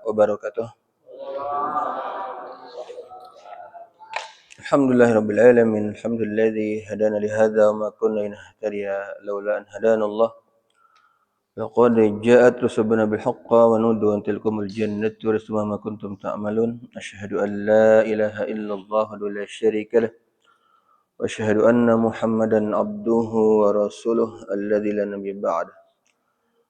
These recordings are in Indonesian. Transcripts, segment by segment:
wabarakatuh. Alhamdulillahirabbil alamin. Alhamdulilladzi hadana li hadza wa ma kunna linahtadiya laula an hadana Allah. Laqad ja'at rusuluna bil haqqi wa nudu an tilkumul jannatu wa ma kuntum ta'malun. Asyhadu an la ilaha illallah wa la syarika lah. Wa asyhadu anna Muhammadan abduhu wa rasuluh alladzi la nabiyya ba'dah.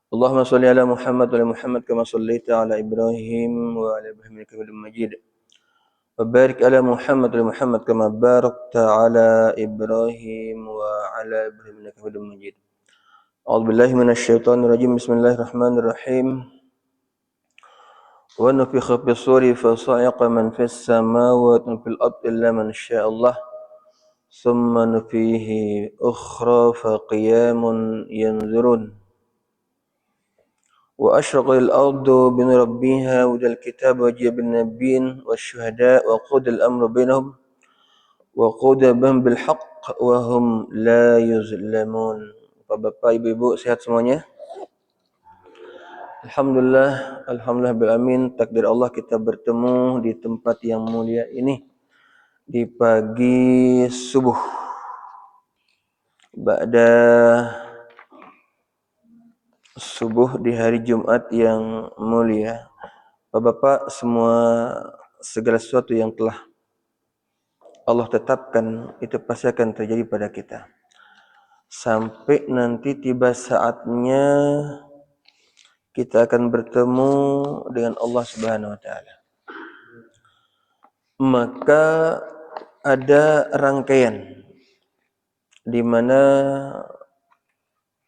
Allahumma shalli ala Muhammad wa ala Muhammad kama shallaita ala Ibrahim wa ala Ibrahim innaka Hamidum Majid. Wa barik ala Muhammad wa ala Muhammad kama barakta ala Ibrahim wa ala Ibrahim innaka Hamidum Majid. A'udzu billahi minasyaitonir rajim. Bismillahirrahmanirrahim. Wa nufikha fis-suri fa sa'iqa man fis samawati wa fil ardi illa man syaa Allah. Thumma nufihi ukhra fa qiyamun yanzurun. وأشرق الأرض بنور ربها وجاء الكتاب وجيء بالنبيين والشهداء وقضي الأمر بينهم وقضي بهم بالحق وهم لا يظلمون. Bapak, Ibu-ibu sehat semuanya? Alhamdulillah bil amin. Takdir Allah kita bertemu di tempat yang mulia ini di pagi subuh. Ba'da subuh di hari Jumat yang mulia. Bapak-bapak, segala sesuatu yang telah Allah tetapkan itu pasti akan terjadi pada kita. Sampai nanti tiba saatnya kita akan bertemu dengan Allah Subhanahu wa taala. Maka ada rangkaian di mana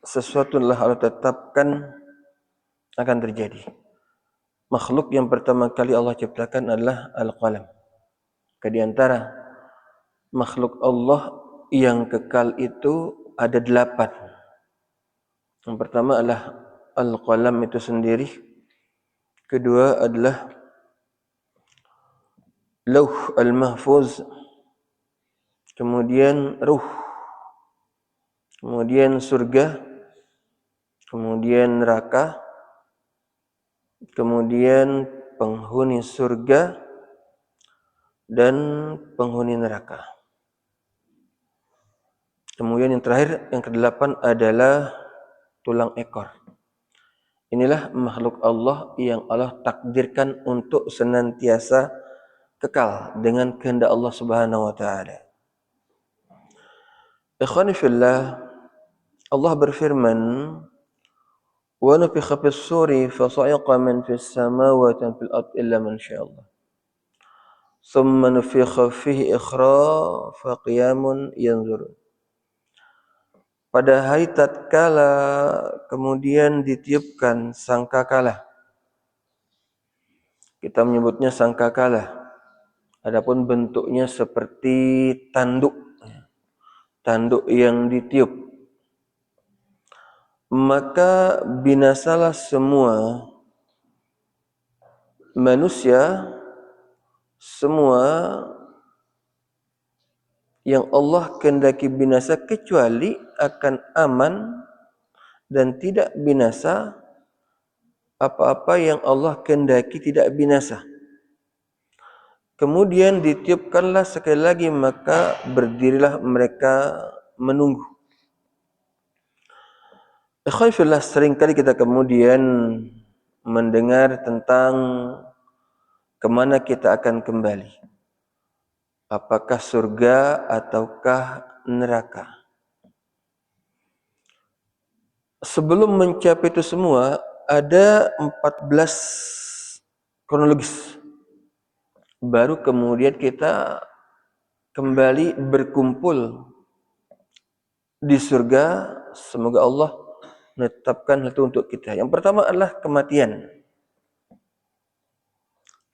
sesuatu telah Allah tetapkan akan terjadi. Makhluk yang pertama kali Allah ciptakan adalah Al-Qalam. Di antara makhluk Allah yang kekal itu ada 8. Yang pertama adalah Al-Qalam itu sendiri. Kedua adalah Lauh Al-Mahfuz. Kemudian Ruh. Kemudian surga. Kemudian neraka, kemudian penghuni surga dan penghuni neraka. Kemudian yang terakhir, yang ke-8 adalah tulang ekor. Inilah makhluk Allah yang Allah takdirkan untuk senantiasa kekal dengan kehendak Allah Subhanahu wa taala. Ikhwani fillah, Allah berfirman, wa nufikha fis-suri fa sa'iqa man fis samawati wa fil ardi illa man syaa Allah. Thumma nufikha fihi ukhra fa qiyamun yanzurun. Pada hari tatkala kemudian ditiupkan sangkakala. Kita menyebutnya sangkakala. Adapun bentuknya seperti tanduk. Tanduk yang ditiup. Maka binasalah semua manusia, semua yang Allah kehendaki binasa kecuali akan aman dan tidak binasa apa-apa yang Allah kehendaki tidak binasa. Kemudian ditiupkanlah sekali lagi, maka berdirilah mereka menunggu. Ikhwafillah, seringkali kita kemudian mendengar tentang kemana kita akan kembali. Apakah surga ataukah neraka? Sebelum mencapai itu semua, ada 14 kronologis. Baru kemudian kita kembali berkumpul di surga. Semoga Allah menetapkan itu untuk kita. Yang pertama adalah kematian.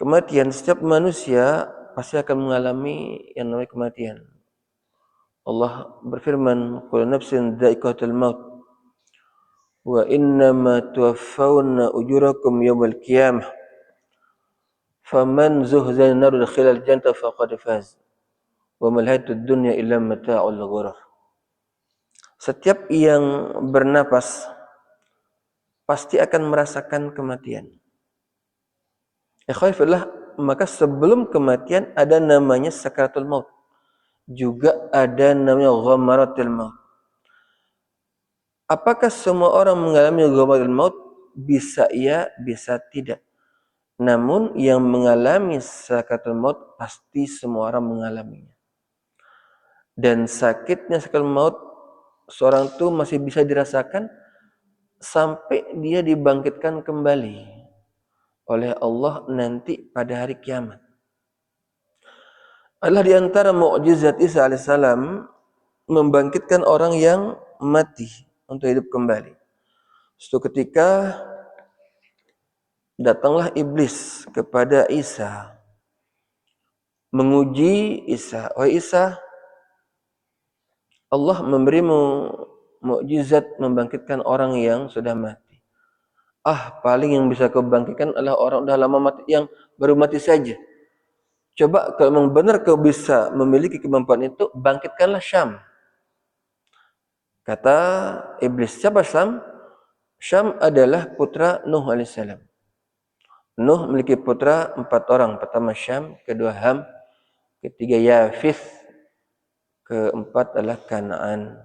Kematian, setiap manusia pasti akan mengalami yang namanya kematian. Allah berfirman, kullu nafsin dha'iqatul maut wa innama tuwaffawna ujurakum yawmal qiyamah faman zuhziha 'anil nar dakhala al-jannata faqad faz wa mal hayatud dunya illa mata'ul ghurur. Setiap yang bernapas pasti akan merasakan kematian. Ikhwan fillah, maka sebelum kematian ada namanya sakaratul maut. Juga ada namanya ghamaratul maut. Apakah semua orang mengalami ghamaratul maut? Bisa iya, bisa tidak. Namun yang mengalami sakaratul maut pasti semua orang mengalaminya. Dan sakitnya sakaratul maut seorang itu masih bisa dirasakan sampai dia dibangkitkan kembali oleh Allah nanti pada hari kiamat. Adalah di antara mukjizat Isa alaihissalam membangkitkan orang yang mati untuk hidup kembali. Suatu ketika datanglah iblis kepada Isa menguji Isa. Wahai Isa, Allah memberimu mukjizat membangkitkan orang yang sudah mati. Paling yang bisa kau bangkitkan adalah orang sudah lama mati, yang baru mati saja. Coba kalau memang benar kau bisa memiliki kemampuan itu, bangkitkanlah Syam. Kata iblis, siapa Syam? Syam adalah putra Nuh alaihissalam. Nuh memiliki putra 4 orang. Pertama Syam, kedua Ham, ketiga Yafith, keempat adalah Kanaan.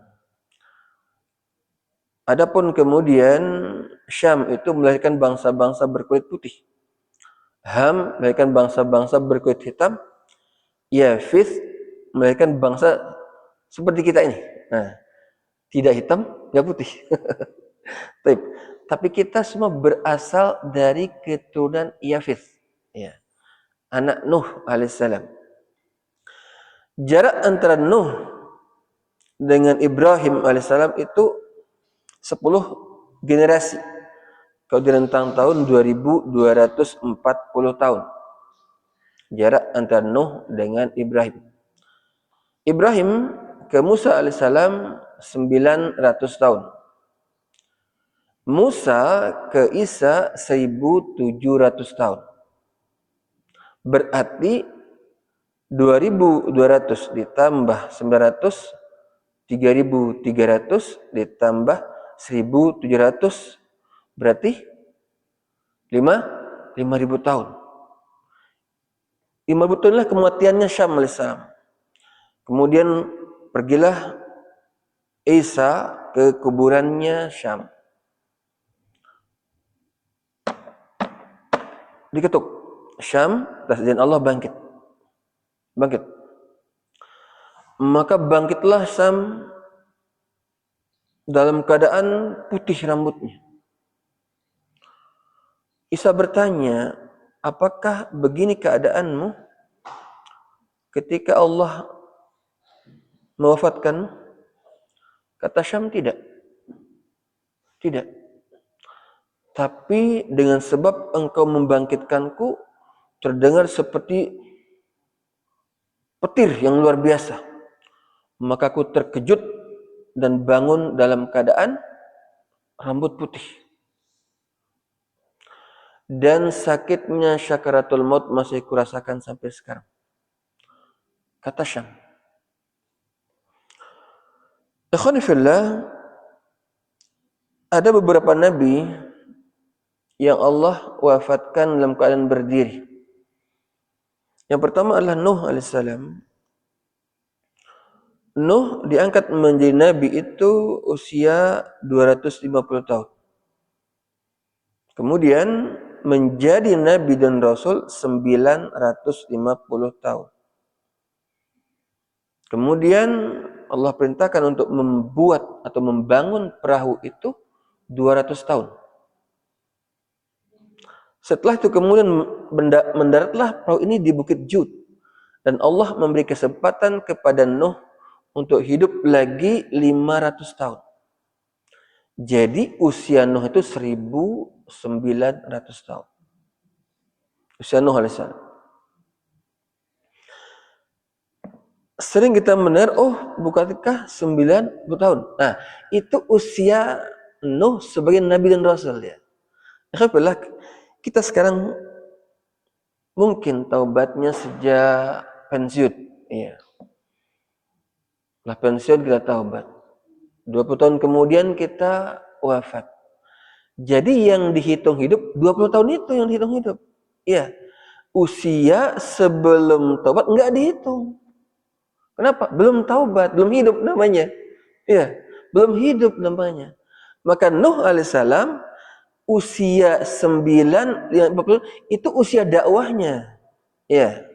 Adapun kemudian Syam itu melahirkan bangsa-bangsa berkulit putih. Ham melahirkan bangsa-bangsa berkulit hitam. Yafith melahirkan bangsa seperti kita ini. Nah, tidak hitam, tidak putih. Tapi kita semua berasal dari keturunan Yafith, ya, anak Nuh alaihissalam. Jarak antara Nuh dengan Ibrahim alaihissalam itu 10 generasi. Kalau di rentang tahun 2240 tahun. Jarak antara Nuh dengan Ibrahim. Ibrahim ke Musa alaihissalam 900 tahun. Musa ke Isa 1700 tahun. Berarti 2200 ditambah 900, 3300 ditambah 1700, berarti 5000 tahun. 5000 tahunlah kematiannya Syam alaihissalam. Kemudian pergilah Isa ke kuburannya Syam. Diketuk Syam, dan Allah bangkit. Maka bangkitlah Syam dalam keadaan putih rambutnya. Isa bertanya, apakah begini keadaanmu ketika Allah mewafatkanmu? Kata Syam, tidak. Tapi dengan sebab engkau membangkitkanku, terdengar seperti petir yang luar biasa. Maka aku terkejut dan bangun dalam keadaan rambut putih. Dan sakitnya syakaratul maut masih kurasakan sampai sekarang. Kata Syam. Ikhwani fillah, ada beberapa nabi yang Allah wafatkan dalam keadaan berdiri. Yang pertama adalah Nuh alaihissalam. Nuh diangkat menjadi nabi itu usia 250 tahun. Kemudian menjadi nabi dan rasul 950 tahun. Kemudian Allah perintahkan untuk membuat atau membangun perahu itu 200 tahun. Setelah itu kemudian mendaratlah perahu ini di Bukit Jud. Dan Allah memberi kesempatan kepada Nuh untuk hidup lagi 500 tahun. Jadi usia Nuh itu 1900 tahun. Usia Nuh alaihissalam. Sering kita mendengar, bukankah 90 tahun? Nah, itu usia Nuh sebagai Nabi dan Rasul ya. Alhamdulillah, kita sekarang mungkin taubatnya sejak pensiun. Iya. Setelah pensiun kita taubat. 20 tahun kemudian kita wafat. Jadi yang dihitung hidup, 20 tahun itu yang dihitung hidup. Iya. usia sebelum taubat enggak dihitung. Kenapa? Belum taubat, belum hidup namanya. Iya, belum hidup namanya. Maka Nuh alaihissalam usia 9 itu usia dakwahnya. Ya.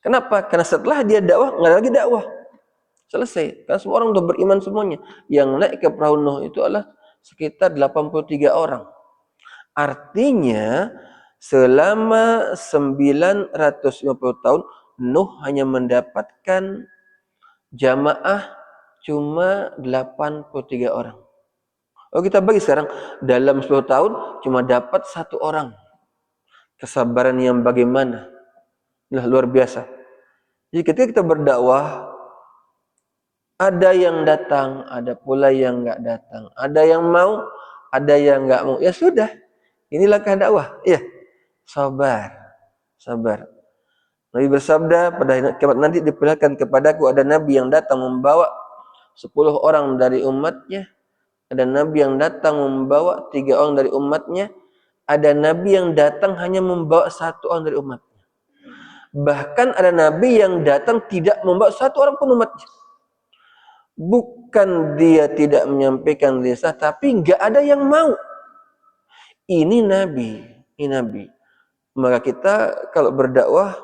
Kenapa? Karena setelah dia dakwah nggak ada lagi dakwah. Selesai. Karena semua orang sudah beriman semuanya. Yang naik ke perahu Nuh itu adalah sekitar 83 orang. Artinya selama 950 tahun Nuh hanya mendapatkan jamaah cuma 83 orang. Oh, kita bagi sekarang dalam 10 tahun cuma dapat 1 orang. Kesabaran yang bagaimana? Luar biasa. Jadi ketika kita berdakwah, ada yang datang, ada pula yang enggak datang. Ada yang mau, ada yang enggak mau. Ya sudah. Ini langkah dakwah. Ya. Sabar. Sabar. Nabi bersabda, pada kiamat nanti diperlihatkan kepadaku ada nabi yang datang membawa 10 orang dari umatnya. Ada nabi yang datang membawa 3 orang dari umatnya. Ada nabi yang datang hanya membawa 1 orang dari umatnya. Bahkan ada nabi yang datang tidak membawa 1 orang pun umatnya. Bukan dia tidak menyampaikan risalah, tapi enggak ada yang mau. Ini nabi, ini nabi. Maka kita kalau berdakwah,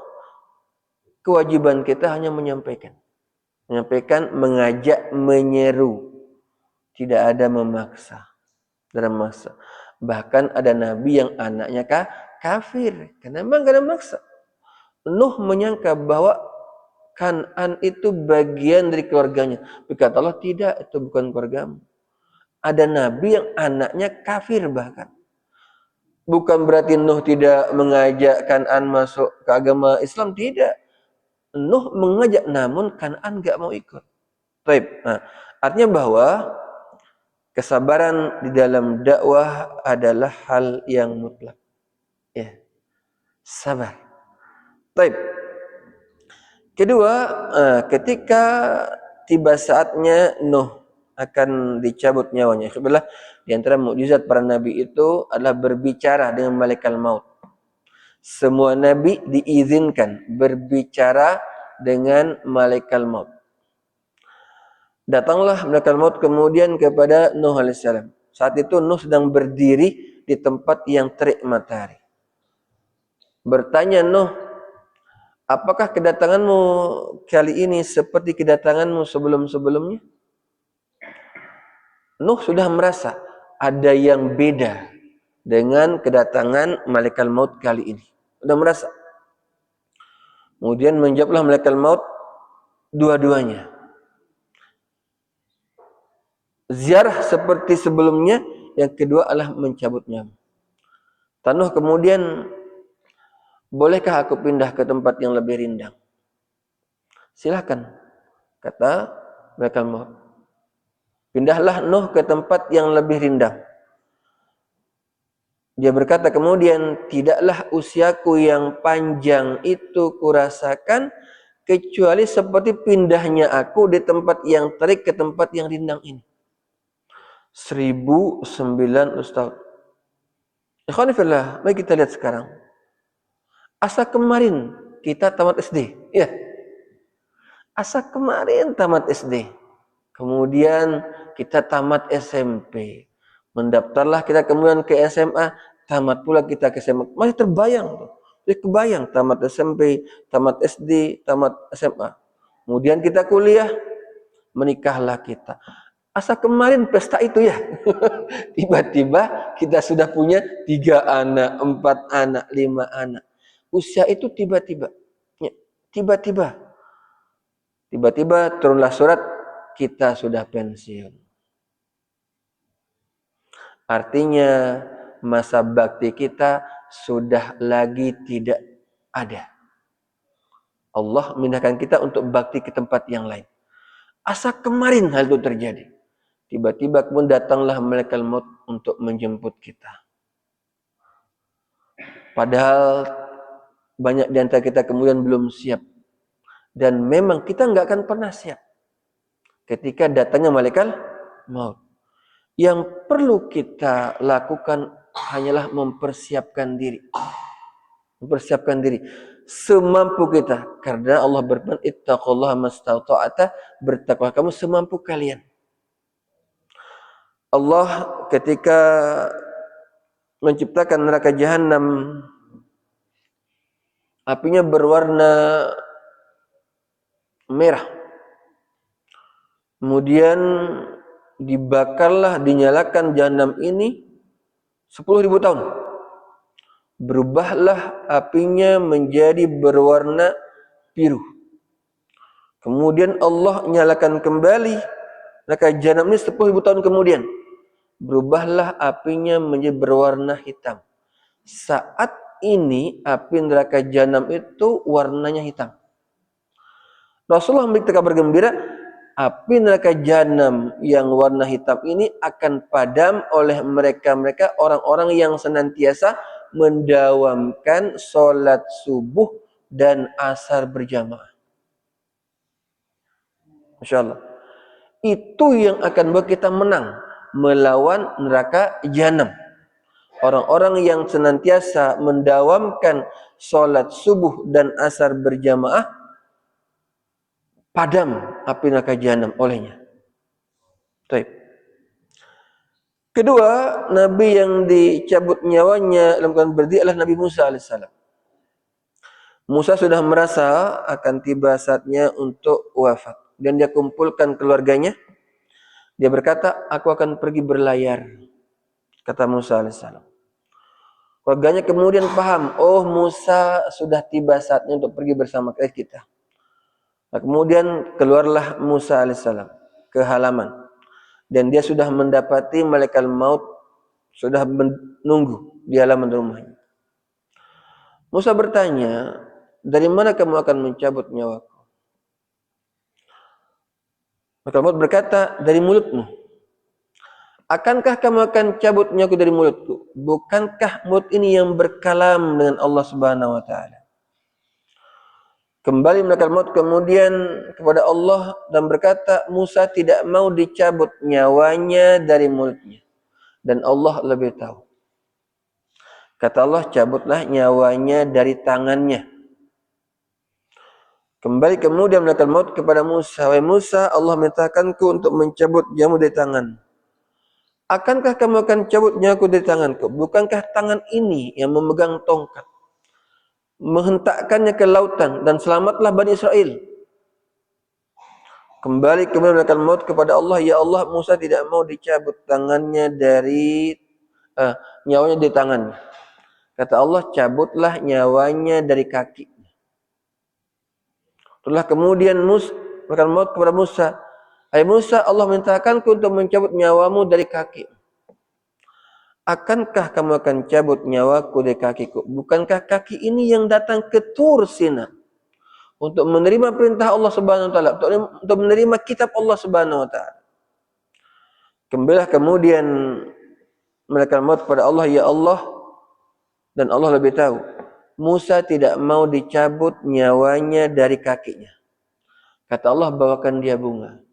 kewajiban kita hanya menyampaikan. Menyampaikan, mengajak, menyeru. Tidak ada memaksa. Dalam masa. Bahkan ada nabi yang anaknya kafir. Karena memang gak ada maksa. Nuh menyangka bahwa Kan'an itu bagian dari keluarganya. Berkata Allah, tidak, itu bukan keluargamu. Ada nabi yang anaknya kafir bahkan. Bukan berarti Nuh tidak mengajak Kan'an masuk ke agama Islam, tidak. Nuh mengajak, namun Kan'an gak mau ikut. Baik. Nah, artinya bahwa kesabaran di dalam dakwah adalah hal yang mutlak. Ya. Sabar. Baik. Kedua, ketika tiba saatnya Nuh akan dicabut nyawanya. Sebenarnya di antara mukjizat para nabi itu adalah berbicara dengan malaikat maut. Semua nabi diizinkan berbicara dengan malaikat maut. Datanglah malaikat maut kemudian kepada Nuh alaihissalam. Saat itu Nuh sedang berdiri di tempat yang terik matahari. Bertanya Nuh, apakah kedatanganmu kali ini seperti kedatanganmu sebelum-sebelumnya? Nuh sudah merasa ada yang beda dengan kedatangan malaikat maut kali ini. Sudah merasa. Kemudian menjawablah malaikat maut dua-duanya. Ziarah seperti sebelumnya, yang kedua adalah mencabut nyawa. Nuh kemudian, bolehkah aku pindah ke tempat yang lebih rindang? Silakan, kata malaikat maut. Pindahlah Nuh ke tempat yang lebih rindang. Dia berkata kemudian, tidaklah usiaku yang panjang itu kurasakan kecuali seperti pindahnya aku di tempat yang terik ke tempat yang rindang ini. 1009 tahun. Ikhwanifillah, mari kita lihat sekarang. Asa kemarin kita tamat SD. Ya. Asa kemarin tamat SD. Kemudian kita tamat SMP. Mendaftarlah kita kemudian ke SMA, tamat pula kita ke SMA. Masih terbayang tuh. Jadi kebayang tamat SMP, tamat SD, tamat SMA. Kemudian kita kuliah, menikahlah kita. Asa kemarin pesta itu ya. Tiba-tiba kita sudah punya 3 anak, 4 anak, 5 anak. Usia itu tiba-tiba. Ya, tiba-tiba turunlah surat, kita sudah pensiun. Artinya masa bakti kita sudah lagi tidak ada. Allah memindahkan kita untuk bakti ke tempat yang lain. Asa kemarin hal itu terjadi. Tiba-tiba kemudian datanglah malaikat maut untuk menjemput kita. Padahal banyak di antara kita kemudian belum siap. Dan memang kita enggak akan pernah siap ketika datangnya malaikat maut. Yang perlu kita lakukan hanyalah mempersiapkan diri. mempersiapkan diri semampu kita, karena Allah berfirman, ittaqullaha mastata'ta, bertakwa kamu semampu kalian. Allah ketika menciptakan neraka jahanam, apinya berwarna merah. Kemudian dibakarlah, dinyalakan jahanam ini 10.000 tahun. Berubahlah apinya menjadi berwarna biru. Kemudian Allah nyalakan kembali neraka jahanam ini 10.000 tahun kemudian. Berubahlah apinya menjadi berwarna hitam. Saat ini api neraka jahanam itu warnanya hitam. Rasulullah memberi kabar gembira, api neraka jahanam yang warna hitam ini akan padam oleh mereka-mereka orang-orang yang senantiasa mendawamkan sholat subuh dan asar berjamaah. Masya Allah. Itu yang akan membuat kita menang melawan neraka jahanam. Orang-orang yang senantiasa mendawamkan sholat subuh dan asar berjamaah, padam api neraka jahanam olehnya. Baik. Kedua, Nabi yang dicabut nyawanya dalam keadaan berdiri adalah Nabi Musa alaihissalam. Musa sudah merasa akan tiba saatnya untuk wafat. Dan dia kumpulkan keluarganya. Dia berkata, aku akan pergi berlayar. Kata Musa alaihissalam. Keluarganya kemudian paham, oh Musa sudah tiba saatnya untuk pergi bersama kita. Nah, kemudian keluarlah Musa alaihissalam ke halaman. Dan dia sudah mendapati malaikat maut sudah menunggu di halaman rumahnya. Musa bertanya, dari mana kamu akan mencabut nyawaku? Malaikat maut berkata, dari mulutmu. Akankah kamu akan cabut nyawaku dari mulutku? Bukankah mulut ini yang berkalam dengan Allah Subhanahu wa taala? Kembali malaikat maut kemudian kepada Allah dan berkata, Musa tidak mau dicabut nyawanya dari mulutnya. Dan Allah lebih tahu. Kata Allah, cabutlah nyawanya dari tangannya. Kembali kemudian malaikat maut kepada Musa, wahai Musa, Allah merintahkanku untuk mencabut nyawamu dari tangan. Akankah kamu akan cabut nyawaku dari tanganku? Bukankah tangan ini yang memegang tongkat, menghentakkannya ke lautan, dan selamatlah Bani Israel? Kembali kemudian malaikat maut kepada Allah, ya Allah, Musa tidak mau dicabut tangannya dari nyawanya dari tangannya. Kata Allah, cabutlah nyawanya dari kaki. Setelah kemudian malaikat maut kepada Musa, hai Musa, Allah mintakanku untuk mencabut nyawamu dari kaki. Akankah kamu akan cabut nyawaku dari kakiku? Bukankah kaki ini yang datang ke Tur Sina untuk menerima perintah Allah Subhanahu wa taala, untuk menerima kitab Allah Subhanahu wa taala? Kembalilah kemudian malaikat maut kepada Allah, ya Allah, dan Allah lebih tahu. Musa tidak mau dicabut nyawanya dari kakinya. Kata Allah, bawakan dia bunga.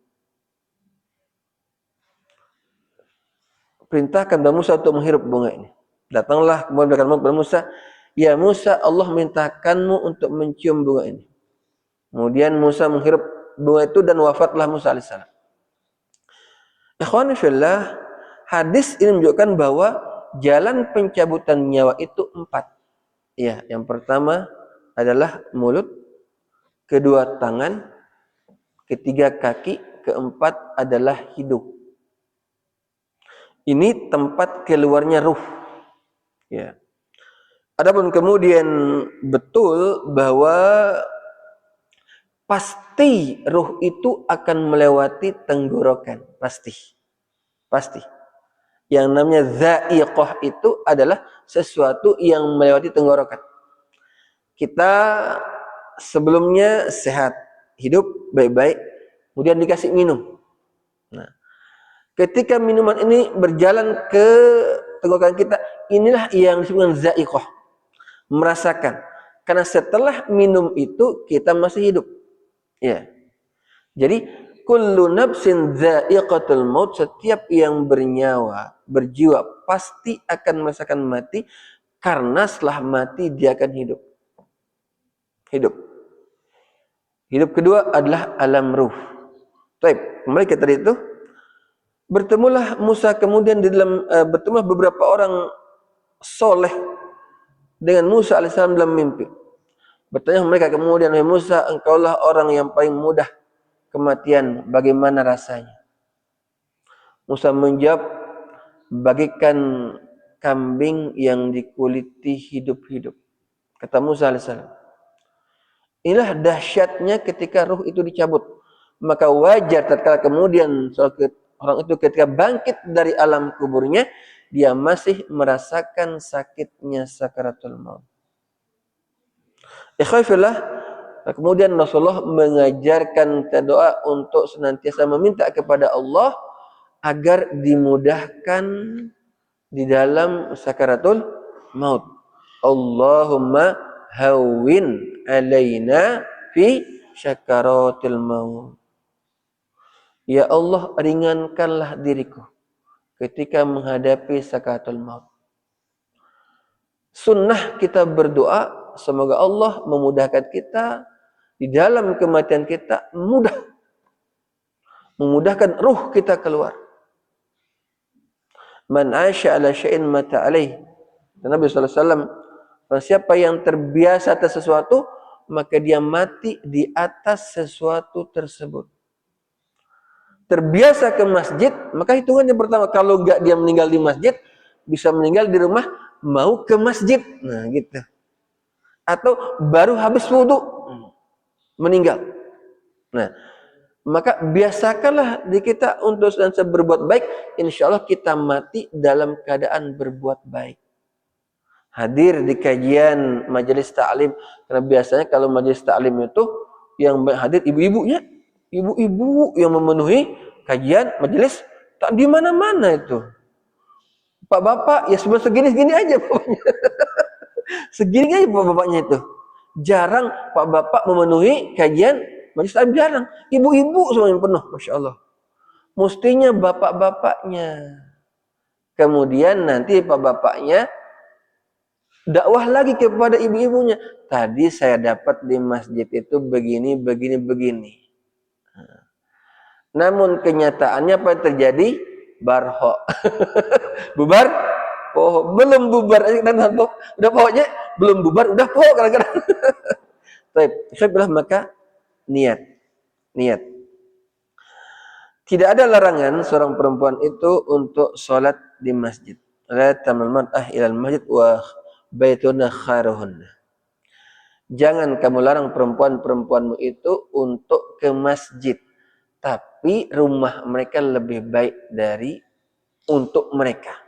Perintahkan kepada Musa untuk menghirup bunga ini. Datanglah kemudian malaikat maut kepada Musa, ya Musa, Allah mintakanmu untuk mencium bunga ini. Kemudian Musa menghirup bunga itu dan wafatlah Musa alaihissalam. Ikhwani fillah, hadis ini menunjukkan bahwa jalan pencabutan nyawa itu 4. Ya, yang pertama adalah mulut, kedua tangan, ketiga kaki, keempat adalah hidung. Ini tempat keluarnya ruh. Ya. Adapun kemudian betul bahwa pasti ruh itu akan melewati tenggorokan, pasti. Yang namanya dha'iqah itu adalah sesuatu yang melewati tenggorokan. Kita sebelumnya sehat, hidup baik-baik, kemudian dikasih minum. Nah, ketika minuman ini berjalan ke tenggorokan kita, inilah yang disebut dha'iqah, merasakan. Karena setelah minum itu kita masih hidup. Ya. Jadi kullu nafsin dha'iqatul maut, setiap yang bernyawa, berjiwa pasti akan merasakan mati, karena setelah mati dia akan hidup. hidup. Hidup kedua adalah alam ruh. Baik, kembali ke tadi itu, bertemulah Musa kemudian di dalam bertemu beberapa orang soleh dengan Musa alaihissalam dalam mimpi. Bertanya mereka kemudian, "Wahai Musa, engkaulah orang yang paling mudah kematian, bagaimana rasanya?" Musa menjawab, "Bagikan kambing yang dikuliti hidup-hidup." Kata Musa alaihissalam, inilah dahsyatnya ketika ruh itu dicabut. Maka wajar tatkala kemudian orang itu ketika bangkit dari alam kuburnya, dia masih merasakan sakitnya sakaratul maut. Ikhwafillah, kemudian Rasulullah mengajarkan kita doa untuk senantiasa meminta kepada Allah agar dimudahkan di dalam sakaratul maut. Allahumma hawwin alaina fi sakaratil maut. Ya Allah, ringankanlah diriku ketika menghadapi sakaratul maut. Sunnah kita berdoa semoga Allah memudahkan kita di dalam kematian kita, memudahkan ruh kita keluar. Man asya ala syai'in mata alaih. Nabi SAW, siapa yang terbiasa atas sesuatu, maka dia mati di atas sesuatu tersebut. Terbiasa ke masjid, maka hitungannya pertama, kalau enggak dia meninggal di masjid, bisa meninggal di rumah, mau ke masjid. Nah gitu. Atau baru habis wudhu, meninggal. Nah, maka biasakanlah di kita untuk senantiasa berbuat baik, insya Allah kita mati dalam keadaan berbuat baik. Hadir di kajian majelis ta'lim, karena biasanya kalau majelis ta'lim itu yang hadir ibu-ibunya, ibu-ibu yang memenuhi kajian majelis tak di mana-mana itu. Pak bapak ya cuma segini-segini aja bapaknya. Segini aja bapak-bapaknya itu. Jarang pak bapak memenuhi kajian majelis ta'lim, jarang. Ibu-ibu semuanya penuh, masya Allah. Mestinya bapak-bapaknya. Kemudian nanti pak bapaknya dakwah lagi kepada ibu-ibunya. Tadi saya dapat di masjid itu begini, begini, begini. Namun kenyataannya apa yang terjadi? Barho. Bubar? Oh, belum bubar. Udah pokoknya belum bubar, udah pohon kadang-kadang. Baik, saya maka niat. Tidak ada larangan seorang perempuan itu untuk sholat di masjid. La tamnul mar'ah ilal masjid wa baituna khairuhunna. Jangan kamu larang perempuan-perempuanmu itu untuk ke masjid, tapi rumah mereka lebih baik dari untuk mereka.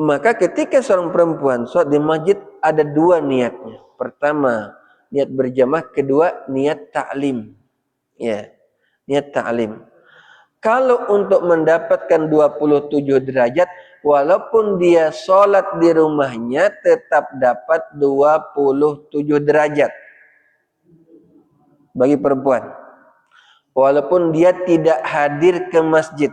Maka ketika seorang perempuan sholat di masjid ada dua niatnya. Pertama, niat berjamaah, kedua niat ta'lim. Ya, niat ta'lim. Kalau untuk mendapatkan 27 derajat, walaupun dia sholat di rumahnya tetap dapat 27 derajat bagi perempuan. Walaupun dia tidak hadir ke masjid,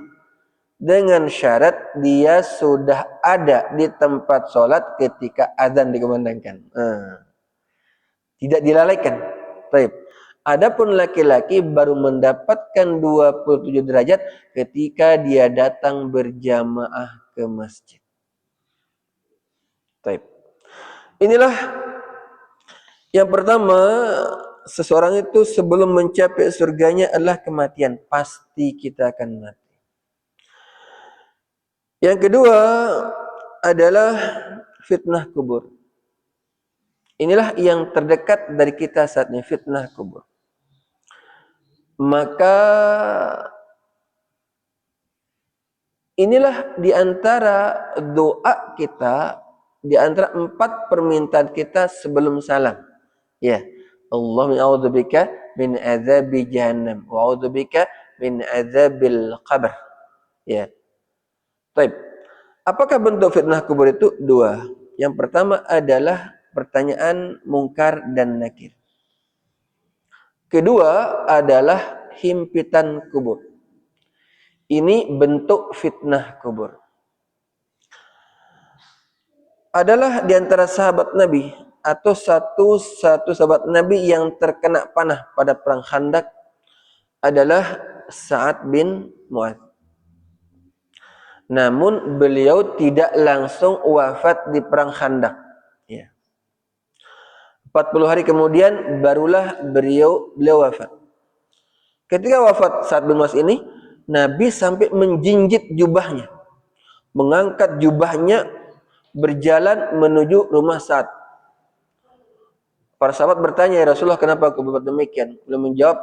dengan syarat dia sudah ada di tempat sholat ketika azan dikumandangkan. Tidak dilalaikan. Baik. Adapun laki-laki baru mendapatkan 27 derajat ketika dia datang berjamaah ke masjid. Baik. Inilah yang pertama, seseorang itu sebelum mencapai surganya adalah kematian. Pasti kita akan mati. Yang kedua adalah fitnah kubur. Inilah yang terdekat dari kita saat ini, fitnah kubur. Maka inilah di antara doa kita, di antara 4 permintaan kita sebelum salam. Ya, Allahumma a'udzubika min adzabi jahannam wa a'udzubika min adzabil qabr. Ya. Baik. Apakah bentuk fitnah kubur itu? 2. Yang pertama adalah pertanyaan mungkar dan nakir. Kedua adalah himpitan kubur. Ini bentuk fitnah kubur. Adalah di antara sahabat Nabi atau satu sahabat Nabi yang terkena panah pada perang Khandaq adalah Sa'ad bin Mu'adz. Namun beliau tidak langsung wafat di perang Khandaq. Ya. 40 hari kemudian barulah beliau wafat. Ketika wafat Sa'ad bin Mu'adz ini, Nabi sampai menjinjit jubahnya, mengangkat jubahnya, berjalan menuju rumah Sa'ad. Para sahabat bertanya, ya Rasulullah, kenapa kau berbuat demikian? Beliau menjawab,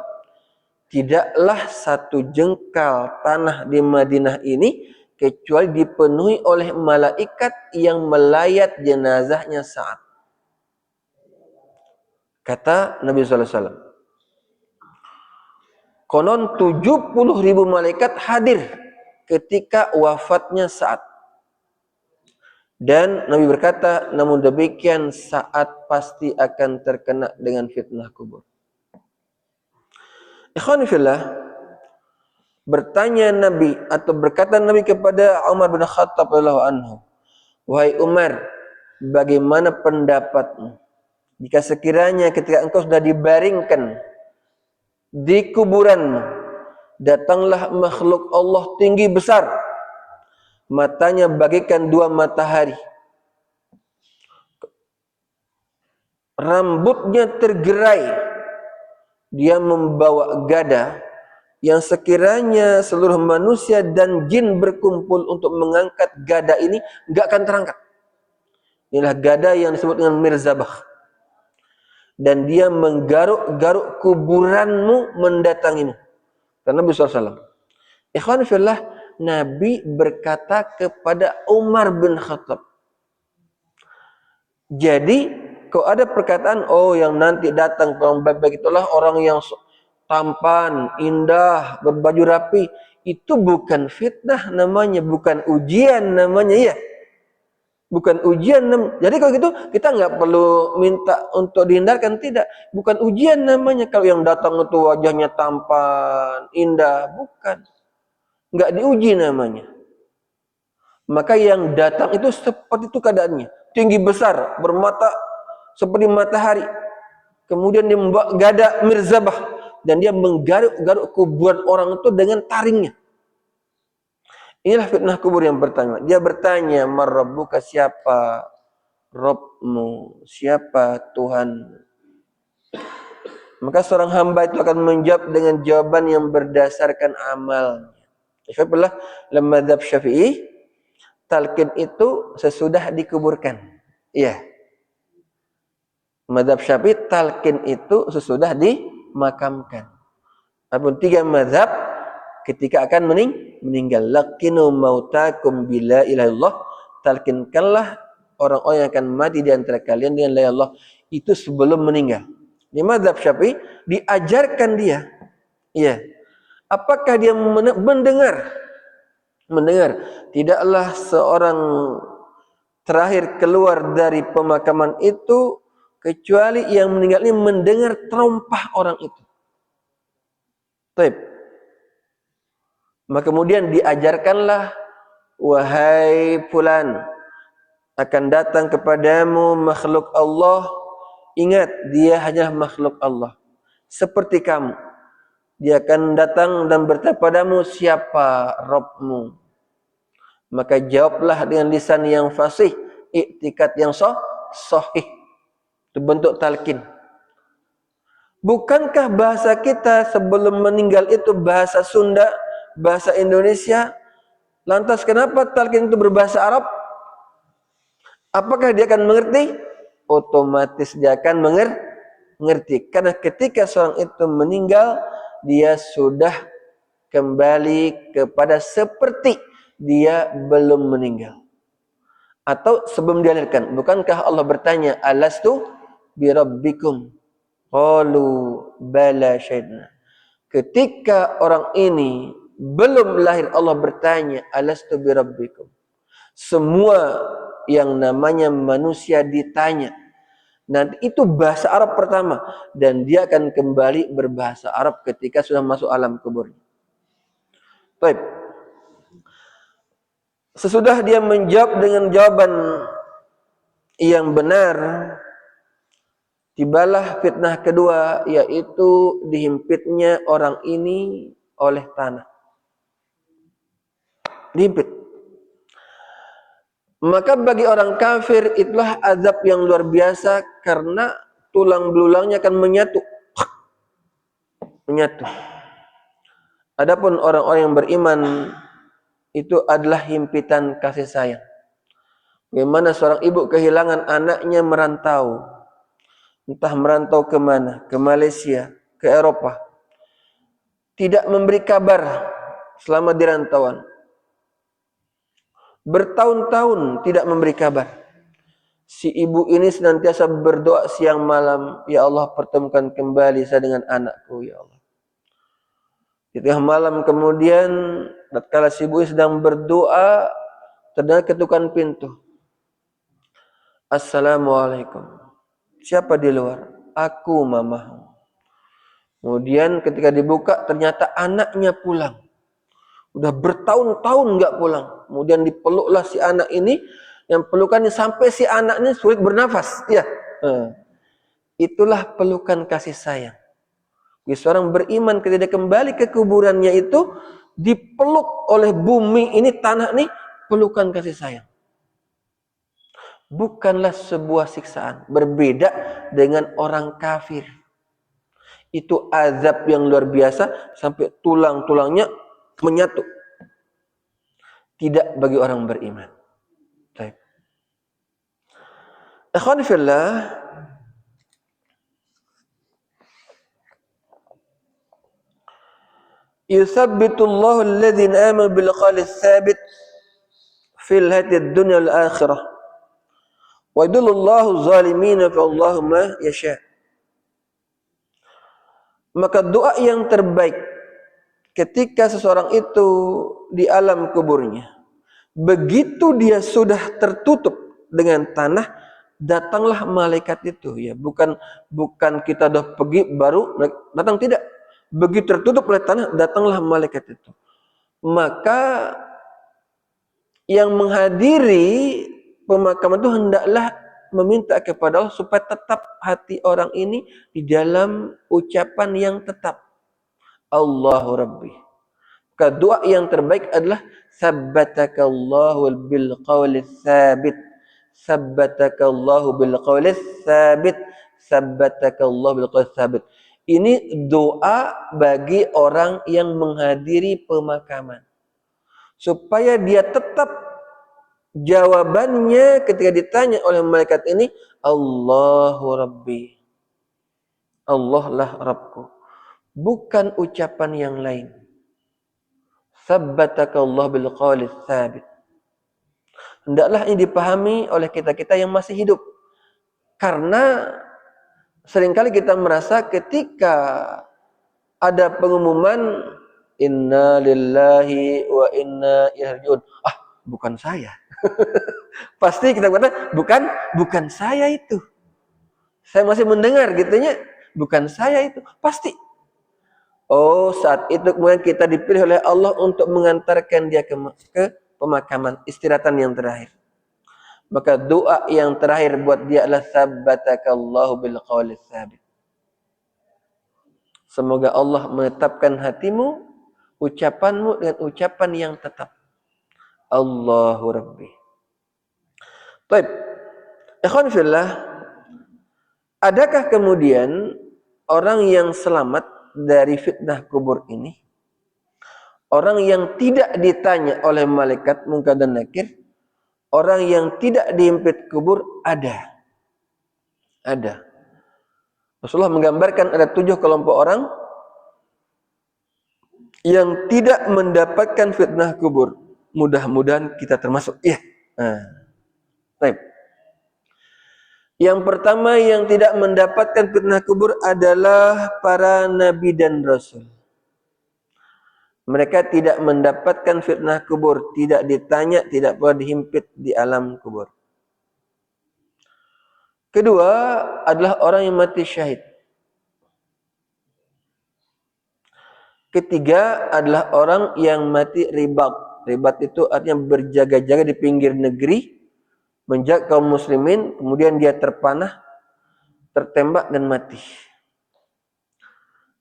tidaklah satu jengkal tanah di Madinah ini kecuali dipenuhi oleh malaikat yang melayat jenazahnya Sa'ad. Kata Nabi SAW, konon 70.000 malaikat hadir ketika wafatnya Sa'ad. Dan Nabi berkata, namun demikian Sa'ad pasti akan terkena dengan fitnah kubur. Ikhwani fillah, bertanya Nabi atau berkata Nabi kepada Umar bin Khattab radhiyallahu anhu, wahai Umar, bagaimana pendapatmu jika sekiranya ketika engkau sudah dibaringkan di kuburanmu, datanglah makhluk Allah tinggi besar, matanya bagaikan 2 matahari, rambutnya tergerai, dia membawa gada yang sekiranya seluruh manusia dan jin berkumpul untuk mengangkat gada ini, enggak akan terangkat. Inilah gada yang disebut dengan mirzabah. Dan dia menggaruk-garuk kuburanmu mendatangimu. Karena Nabi SAW. Ikhwan fillah, Nabi berkata kepada Umar bin Khattab. Jadi, kalau ada perkataan, oh yang nanti datang orang baik-baik itulah orang yang tampan, indah, berbaju rapi. Itu bukan fitnah namanya, bukan ujian namanya, ya. Bukan ujian. Jadi kalau gitu kita nggak perlu minta untuk dihindarkan, tidak. Bukan ujian namanya kalau yang datang itu wajahnya tampan, indah, bukan. Nggak diuji namanya. Maka yang datang itu seperti itu keadaannya, tinggi besar, bermata seperti matahari. Kemudian dia membawa gada mirzabah dan dia menggaruk-garuk kuburan orang itu dengan taringnya. Inilah fitnah kubur yang pertama. Dia bertanya, "Marabbuka, siapa Rabbmu? Siapa Tuhan?" Maka seorang hamba itu akan menjawab dengan jawaban yang berdasarkan amalnya. Sebablah dalam mazhab Syafi'i, talqin itu sesudah dikuburkan. Iya. Mazhab Syafi'i, talqin itu sesudah dimakamkan. Adapun 3 mazhab, ketika akan meninggal, laqinu mautakum bila ilaha illallah, talqinkanlah orang-orang yang akan mati di antara kalian dengan la ilaha illallah itu sebelum meninggal. Di mazhab Syafi'i diajarkan dia, ya. Apakah dia mendengar? Mendengar. Tidaklah seorang terakhir keluar dari pemakaman itu kecuali yang meninggal ini mendengar terompah orang itu. Baik. Maka kemudian diajarkanlah, wahai fulan, akan datang kepadamu makhluk Allah. Ingat, dia hanya makhluk Allah, seperti kamu. Dia akan datang dan bertanya padamu, siapa Rabbmu? Maka jawablah dengan lisan yang fasih, iktikad yang sahih. Itu bentuk talqin. Bukankah bahasa kita sebelum meninggal itu bahasa Sunda, bahasa Indonesia? Lantas kenapa talqin itu berbahasa Arab? Apakah dia akan mengerti? Otomatis dia akan mengerti. Karena ketika seorang itu meninggal, dia sudah kembali kepada seperti dia belum meninggal. Atau sebelum dilahirkan. Bukankah Allah bertanya, alastu birabbikum? Qalu bala syahidna. Ketika orang ini belum lahir, Allah bertanya, alastu birabbikum? Semua yang namanya manusia ditanya. Nanti itu bahasa Arab pertama. Dan dia akan kembali berbahasa Arab ketika sudah masuk alam kubur. Baik. Sesudah dia menjawab dengan jawaban yang benar, Tibalah fitnah kedua, yaitu dihimpitnya orang ini oleh tanah. Dihimpit. Maka bagi orang kafir itulah azab yang luar biasa, karena tulang belulangnya akan menyatu. Adapun orang-orang yang beriman itu adalah himpitan kasih sayang. Bagaimana seorang ibu kehilangan anaknya merantau. Entah merantau ke mana, ke Malaysia, ke Eropa. Tidak memberi kabar selama di rantauan. Bertahun-tahun tidak memberi kabar. Si ibu ini senantiasa berdoa siang malam, ya Allah pertemukan kembali saya dengan anakku, ya Allah. Di tengah malam kemudian, tatkala si ibu sedang berdoa, terdengar ketukan pintu. Assalamualaikum. Siapa di luar? Aku, mamamu. Kemudian ketika dibuka, ternyata anaknya pulang. Udah bertahun-tahun nggak pulang. Kemudian dipeluklah si anak ini, yang pelukannya sampai si anak ini sulit bernafas. Ya, itulah pelukan kasih sayang. Jadi seorang beriman ketika kembali ke kuburannya itu dipeluk oleh bumi ini, tanah ini, pelukan kasih sayang. Bukanlah sebuah siksaan. Berbeda dengan orang kafir. Itu azab yang luar biasa sampai tulang-tulangnya menyatu. Tidak bagi orang beriman. Baik. Ikhwan fillah, yuthabbitullahu alladhina amanu bil qawli tsabit fil hayatid dunya wal akhirah. Wa yudillullahu zalimina fa Allahu ma yasha. Maka doa yang terbaik ketika seseorang itu di alam kuburnya, begitu dia sudah tertutup dengan tanah, datanglah malaikat itu, ya, bukan kita dah pergi baru datang, tidak. Begitu tertutup oleh tanah, datanglah malaikat itu. Maka yang menghadiri pemakaman itu hendaklah meminta kepada Allah supaya tetap hati orang ini di dalam ucapan yang tetap, Allahu Rabbi. Maka doa yang terbaik adalah sabbatakallahu bil qawli tsabit. Sabbatakallahu bil qawli tsabit. Sabbatakallahu bil qawli tsabit. Ini doa bagi orang yang menghadiri pemakaman, supaya dia tetap jawabannya ketika ditanya oleh malaikat ini, Allahu Rabbi. Allah lah Rabbku. Bukan ucapan yang lain. Sabbatakallahu bil qawli tsabit. Hendaklah ini dipahami oleh kita-kita yang masih hidup. Karena seringkali kita merasa ketika ada pengumuman inna lillahi wa inna ilaihi raji'un, bukan saya. Pasti kita kata bukan saya itu. Saya masih mendengar gitunya, bukan saya itu. Pasti. Oh, saat itu kemudian kita dipilih oleh Allah untuk mengantarkan dia ke pemakaman, istirahatan yang terakhir. Maka doa yang terakhir buat dia adalah sabbatakallahu bil qawli tsabit. Semoga Allah menetapkan hatimu, ucapanmu dengan ucapan yang tetap. Allahu Rabbi. Baik. Ikhwan fillah, adakah kemudian orang yang selamat dari fitnah kubur ini? Orang yang tidak ditanya oleh malaikat Munkar dan Nakir, orang yang tidak dihimpit kubur, ada. Rasulullah menggambarkan ada 7 kelompok orang yang tidak mendapatkan fitnah kubur. Mudah-mudahan kita termasuk. Ya. Baik. Yang pertama yang tidak mendapatkan fitnah kubur adalah para nabi dan rasul. Mereka tidak mendapatkan fitnah kubur, tidak ditanya, tidak pula dihimpit di alam kubur. Kedua adalah orang yang mati syahid. Ketiga adalah orang yang mati ribat. Ribat itu artinya berjaga-jaga di pinggir negeri, menjaga kaum muslimin, kemudian dia terpanah, tertembak dan mati.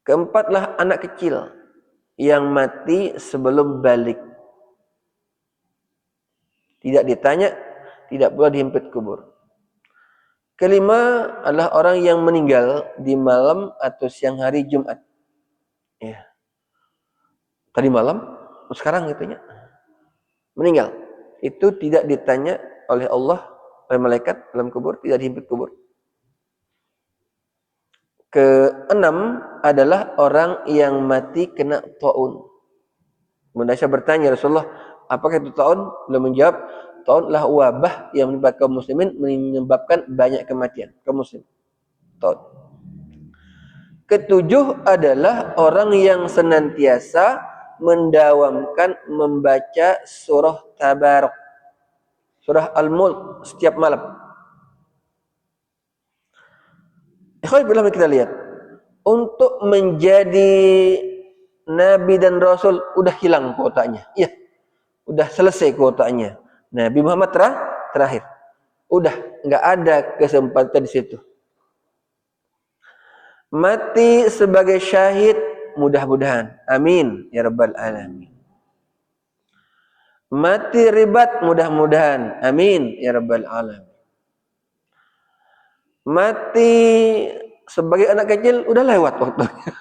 Keempatlah anak kecil yang mati sebelum balik. Tidak ditanya, tidak pula dihimpit kubur. Kelima adalah orang yang meninggal di malam atau siang hari Jumat. Ya. Tadi malam, sekarang gitunya. Meninggal. Itu tidak ditanya oleh Allah, oleh malaikat dalam kubur, tidak dihimpit kubur. Keenam adalah orang yang mati kena taun. Bunda Aisyah bertanya, Rasulullah, apakah itu taun? Beliau menjawab, taun adalah wabah yang menimpa kaum muslimin, menyebabkan banyak kematian kaum muslim. Taun. Ketujuh adalah orang yang senantiasa mendawamkan membaca surah Tabarak, surah Al-Mulk setiap malam. Ikhwan fillah, kita lihat, untuk menjadi Nabi dan Rasul udah hilang kuotanya. Iya, udah selesai kuotanya. Nabi Muhammad terakhir. Udah nggak ada kesempatan di situ. Mati sebagai syahid mudah-mudahan. Amin ya rabbal alamin. Mati ribat mudah-mudahan. Amin ya rabbal alamin. Mati sebagai anak kecil udah lewat waktunya.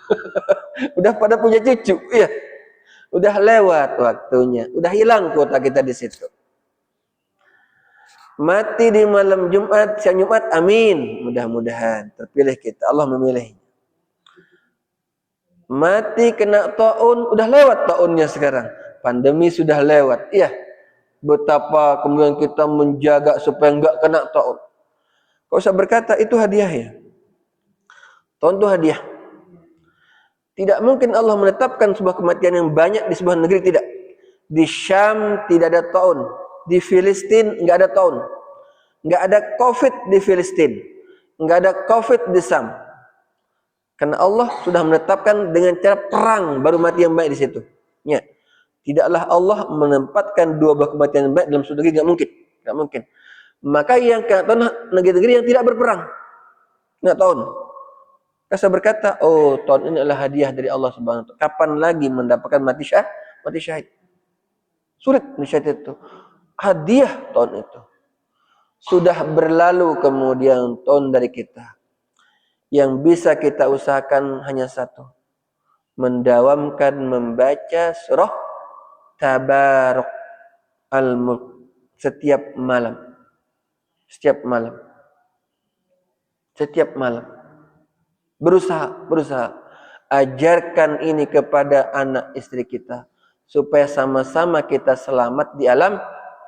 Udah pada punya cucu, iya. Udah lewat waktunya, udah hilang kuota kita di situ. Mati di malam Jumat, siang Jumat, amin. Mudah-mudahan terpilih kita, Allah memilih. Mati kena taun, udah lewat taunnya sekarang. Pandemi sudah lewat, iya. Betapa kemudian kita menjaga supaya enggak kena taun. Kau usah berkata itu hadiah ya. Taun itu hadiah. Tidak mungkin Allah menetapkan sebuah kematian yang banyak di sebuah negeri, tidak. Di Syam tidak ada taun. Di Filistin enggak ada taun. Enggak ada COVID di Filistin. Enggak ada COVID di Syam. Karena Allah sudah menetapkan dengan cara perang baru mati yang baik di situ. Ya. Tidaklah Allah menempatkan dua buah kematian yang baik dalam suatu negeri, enggak mungkin. Enggak mungkin. Maka yang kata negeri-negeri yang tidak berperang. Enggak tahun. Saya berkata, oh tahun ini adalah hadiah dari Allah Subhanahu wa taala. Kapan lagi mendapatkan mati syahid? Sulit mati syahid itu. Hadiah tahun itu. Sudah berlalu kemudian tahun dari kita. Yang bisa kita usahakan hanya satu. Mendawamkan membaca surah Tabarak Al-Mulk setiap malam. Setiap malam. Setiap malam. Berusaha. Ajarkan ini kepada anak istri kita. Supaya sama-sama kita selamat di alam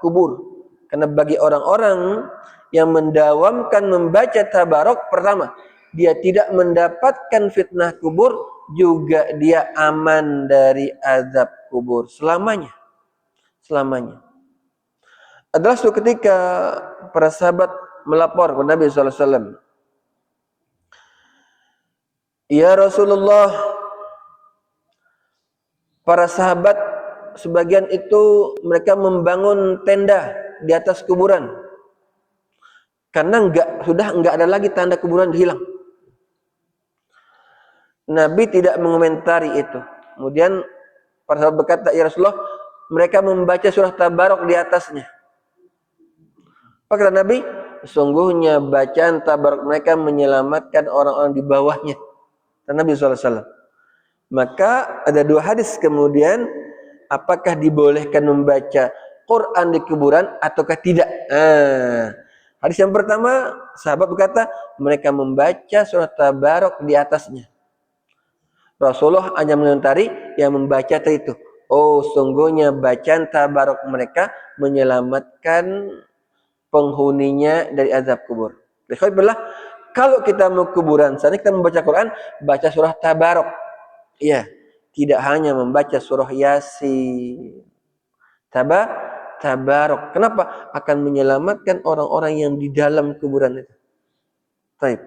kubur. Karena bagi orang-orang yang mendawamkan membaca Tabarak, pertama, dia tidak mendapatkan fitnah kubur, juga dia aman dari azab kubur. Selamanya. Adalah suatu ketika para sahabat melapor kepada Nabi SAW. Ya Rasulullah, para sahabat sebagian itu mereka membangun tenda di atas kuburan. Karena sudah enggak ada lagi tanda kuburan hilang. Nabi tidak mengomentari itu. Kemudian para sahabat berkata, ya Rasulullah, mereka membaca surah Tabarak di atasnya. Apa kata Nabi? Sesungguhnya bacaan Tabarak mereka menyelamatkan orang-orang di bawahnya. Kata Nabi SAW. Maka ada dua hadis kemudian, apakah dibolehkan membaca Quran di kuburan ataukah tidak? Hadis yang pertama, sahabat berkata, mereka membaca surah Tabarak di atasnya. Rasulullah hanya mengomentari yang membaca itu. Oh, sungguhnya bacaan Tabarak mereka menyelamatkan penghuninya dari azab kubur. Alhamdulillah, kalau kita mau kuburan, saat kita membaca Quran, baca surah Tabarak. Iya, tidak hanya membaca surah Yasin. Tabarak. Kenapa? Akan menyelamatkan orang-orang yang di dalam kuburan itu. Baik.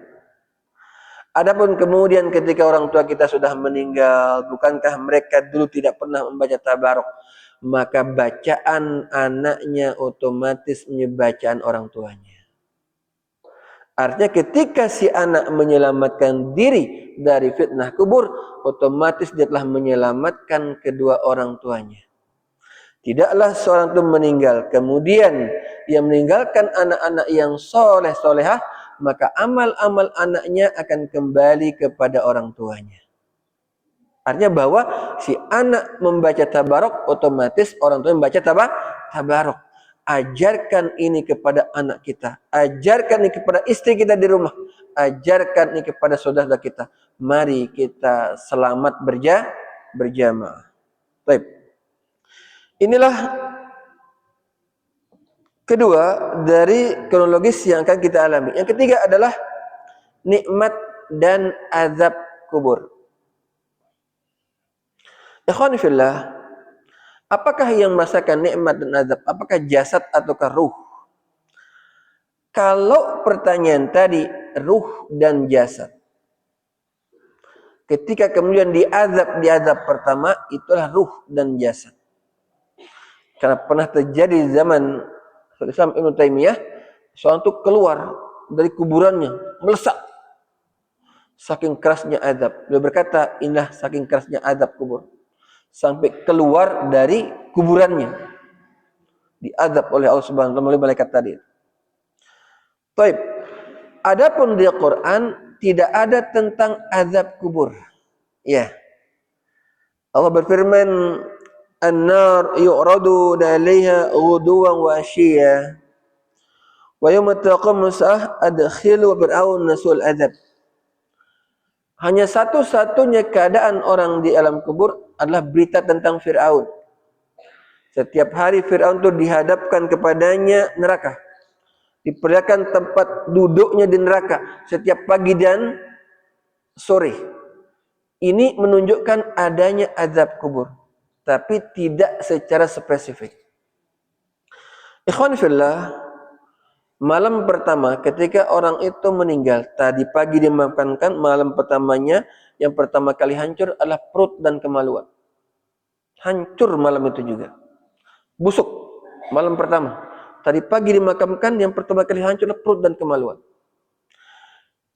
Adapun kemudian ketika orang tua kita sudah meninggal, bukankah mereka dulu tidak pernah membaca Tabarak? Maka bacaan anaknya otomatis menyebacaan orang tuanya. Artinya ketika si anak menyelamatkan diri dari fitnah kubur, otomatis dia telah menyelamatkan kedua orang tuanya. Tidaklah seorang itu meninggal, kemudian ia meninggalkan anak-anak yang soleh solehah, maka amal-amal anaknya akan kembali kepada orang tuanya. Artinya bahwa si anak membaca tabarok, otomatis orang tua membaca tabarok. Ajarkan ini kepada anak kita, ajarkan ini kepada istri kita di rumah, ajarkan ini kepada saudara kita. Mari kita selamat berjamaah. Baik. Inilah kedua dari kronologis yang akan kita alami. Yang ketiga adalah nikmat dan azab kubur. Ikhwan fillah, apakah yang merasakan nikmat dan azab? Apakah jasad ataukah ruh? Kalau pertanyaan tadi ruh dan jasad, ketika kemudian di azab pertama, itulah ruh dan jasad. Karena pernah terjadi zaman Islam Ibnu Taimiyah, seorang itu keluar dari kuburannya, melesat. Saking kerasnya azab. Beliau berkata, inilah saking kerasnya azab kubur. Sampai keluar dari kuburannya. Diazab oleh Allah Subhanahu wa taala melalui malaikat tadi. Baik. Adapun di Al-Qur'an tidak ada tentang azab kubur. Ya. Allah berfirman, "An-nar yu'radu 'alaiha ghuduwan wa 'ashiyya. Wa yawma taqumu as-sa'ah adkhilu fir'auna sul azab." Hanya satu-satunya keadaan orang di alam kubur adalah berita tentang Fir'aun. Setiap hari Fir'aun itu dihadapkan kepadanya neraka. Diperlihatkan tempat duduknya di neraka setiap pagi dan sore. Ini menunjukkan adanya azab kubur, tapi tidak secara spesifik. Ikhwan fillah, malam pertama ketika orang itu meninggal, tadi pagi dimakamkan, malam pertamanya yang pertama kali hancur adalah perut dan kemaluan. Hancur malam itu juga. Busuk malam pertama. Tadi pagi dimakamkan, yang pertama kali hancur adalah perut dan kemaluan.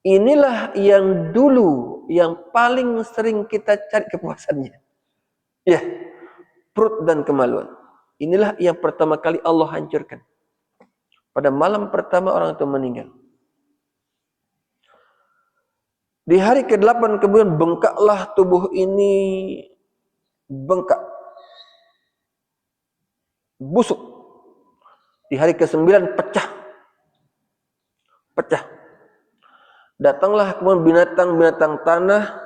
Inilah yang dulu, yang paling sering kita cari kepuasannya. Ya, perut dan kemaluan. Inilah yang pertama kali Allah hancurkan. Pada malam pertama orang itu meninggal. Di hari ke-8 kemudian bengkaklah tubuh ini, bengkak, busuk. Di hari ke-9 pecah. Datanglah kemudian binatang-binatang tanah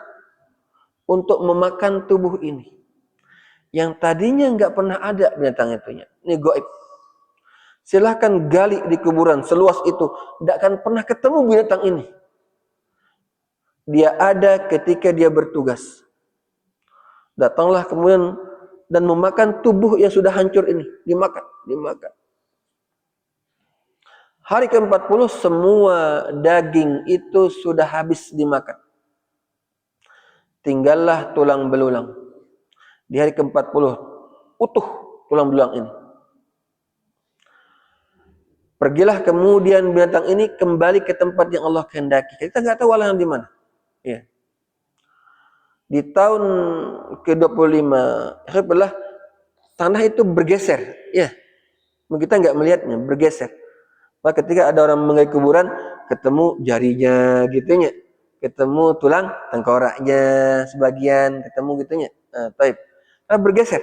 untuk memakan tubuh ini. Yang tadinya nggak pernah ada binatang itunya. Ini gaib. Silahkan gali di kuburan seluas itu, tidak akan pernah ketemu binatang ini. Dia ada ketika dia bertugas. Datanglah kemudian dan memakan tubuh yang sudah hancur ini, dimakan. Hari ke-40 semua daging itu sudah habis dimakan. Tinggallah tulang belulang. Di hari ke-40 utuh tulang belulang ini. Pergilah kemudian binatang ini kembali ke tempat yang Allah kehendaki. Kita nggak tahu alam di mana. Ya. Di tahun ke-25, adalah tanah itu bergeser. Ya. Kita nggak melihatnya, bergeser. Maka ketika ada orang menggali kuburan, ketemu jarinya gitunya. Ketemu tulang tengkoraknya sebagian, ketemu gitunya. Taib. Bergeser.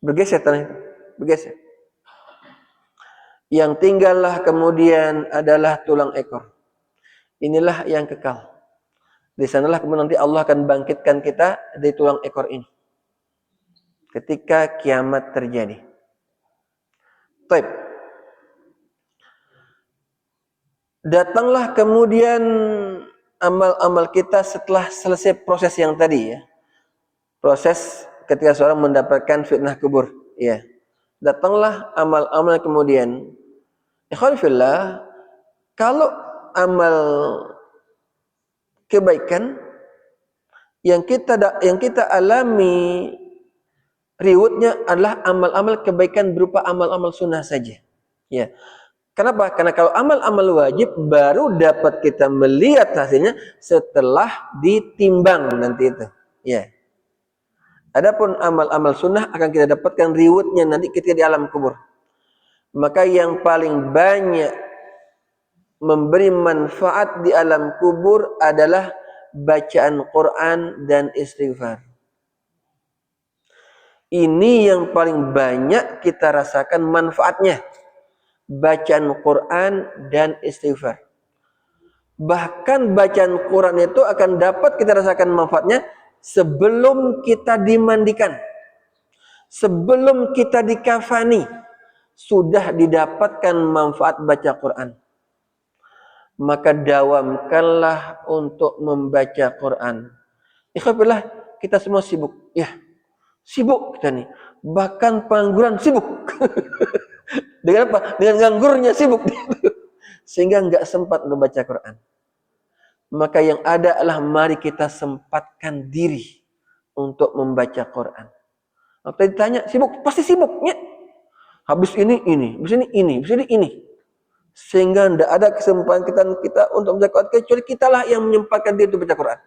Bergeser tanah itu. Bergeser. Yang tinggallah kemudian adalah tulang ekor. Inilah yang kekal. Di sanalah kemudian nanti Allah akan bangkitkan kita dari tulang ekor ini. Ketika kiamat terjadi. Baik. Datanglah kemudian amal-amal kita setelah selesai proses yang tadi ya. Proses ketika seorang mendapatkan fitnah kubur. Ya. Datanglah amal-amal kemudian. Ikhwan fillah, kalau amal kebaikan yang kita alami rewardnya adalah amal-amal kebaikan berupa amal-amal sunnah saja. Ya. Kenapa? Karena kalau amal-amal wajib baru dapat kita melihat hasilnya setelah ditimbang nanti itu. Ya. Adapun amal-amal sunnah akan kita dapatkan rewardnya nanti ketika di alam kubur. Maka yang paling banyak memberi manfaat di alam kubur adalah bacaan Quran dan istighfar. Ini yang paling banyak kita rasakan manfaatnya. Bacaan Quran dan istighfar. Bahkan bacaan Quran itu akan dapat kita rasakan manfaatnya sebelum kita dimandikan. Sebelum kita dikafani, sudah didapatkan manfaat baca Quran. Maka dawamkanlah untuk membaca Quran. Ikhwafillah, kita semua sibuk. Ya, sibuk kita nih. Bahkan pengangguran sibuk. Dengan apa? Dengan nganggurnya sibuk. Sehingga enggak sempat membaca Quran. Maka yang ada adalah mari kita sempatkan diri untuk membaca Quran. Waktu ditanya, sibuk? Pasti sibuknya. Habis ini, habis ini, habis ini. Sehingga tidak ada kesempatan kita untuk membaca Quran, kecuali kitalah yang menyempatkan diri untuk baca Quran.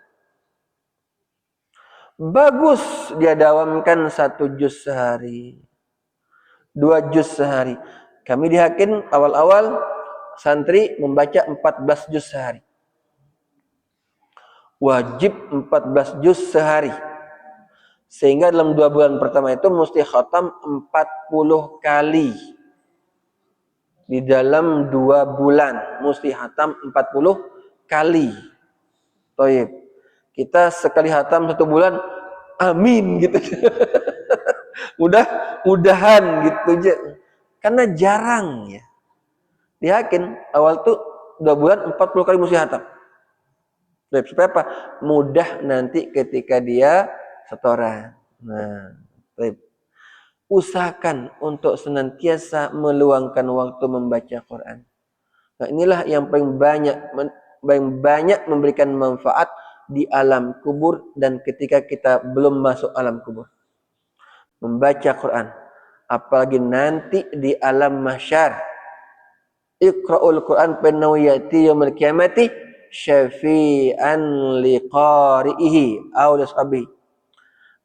Bagus dia dawamkan 1 juz sehari, 2 juz sehari. Kami di Hakim awal-awal santri membaca 14 juz sehari. Wajib 14 juz sehari. Sehingga dalam 2 bulan pertama itu mesti khatam 40 kali. Di dalam 2 bulan mesti khatam 40 kali. Toib. Kita sekali khatam 1 bulan, amin gitu. Mudah-mudahan gitu aja. Karena jarang ya. Di Hakim awal tuh 2 bulan 40 kali mesti khatam. Supaya apa? Mudah nanti ketika dia setoran. Nah, usahakan untuk senantiasa meluangkan waktu membaca Quran. Nah, inilah yang paling banyak memberikan manfaat di alam kubur dan ketika kita belum masuk alam kubur. Membaca Quran. Apalagi nanti di alam mahsyar. Iqra'ul Quran penawiyati yaumil qiyamati syafi'an liqari'ihi aw lishabihi.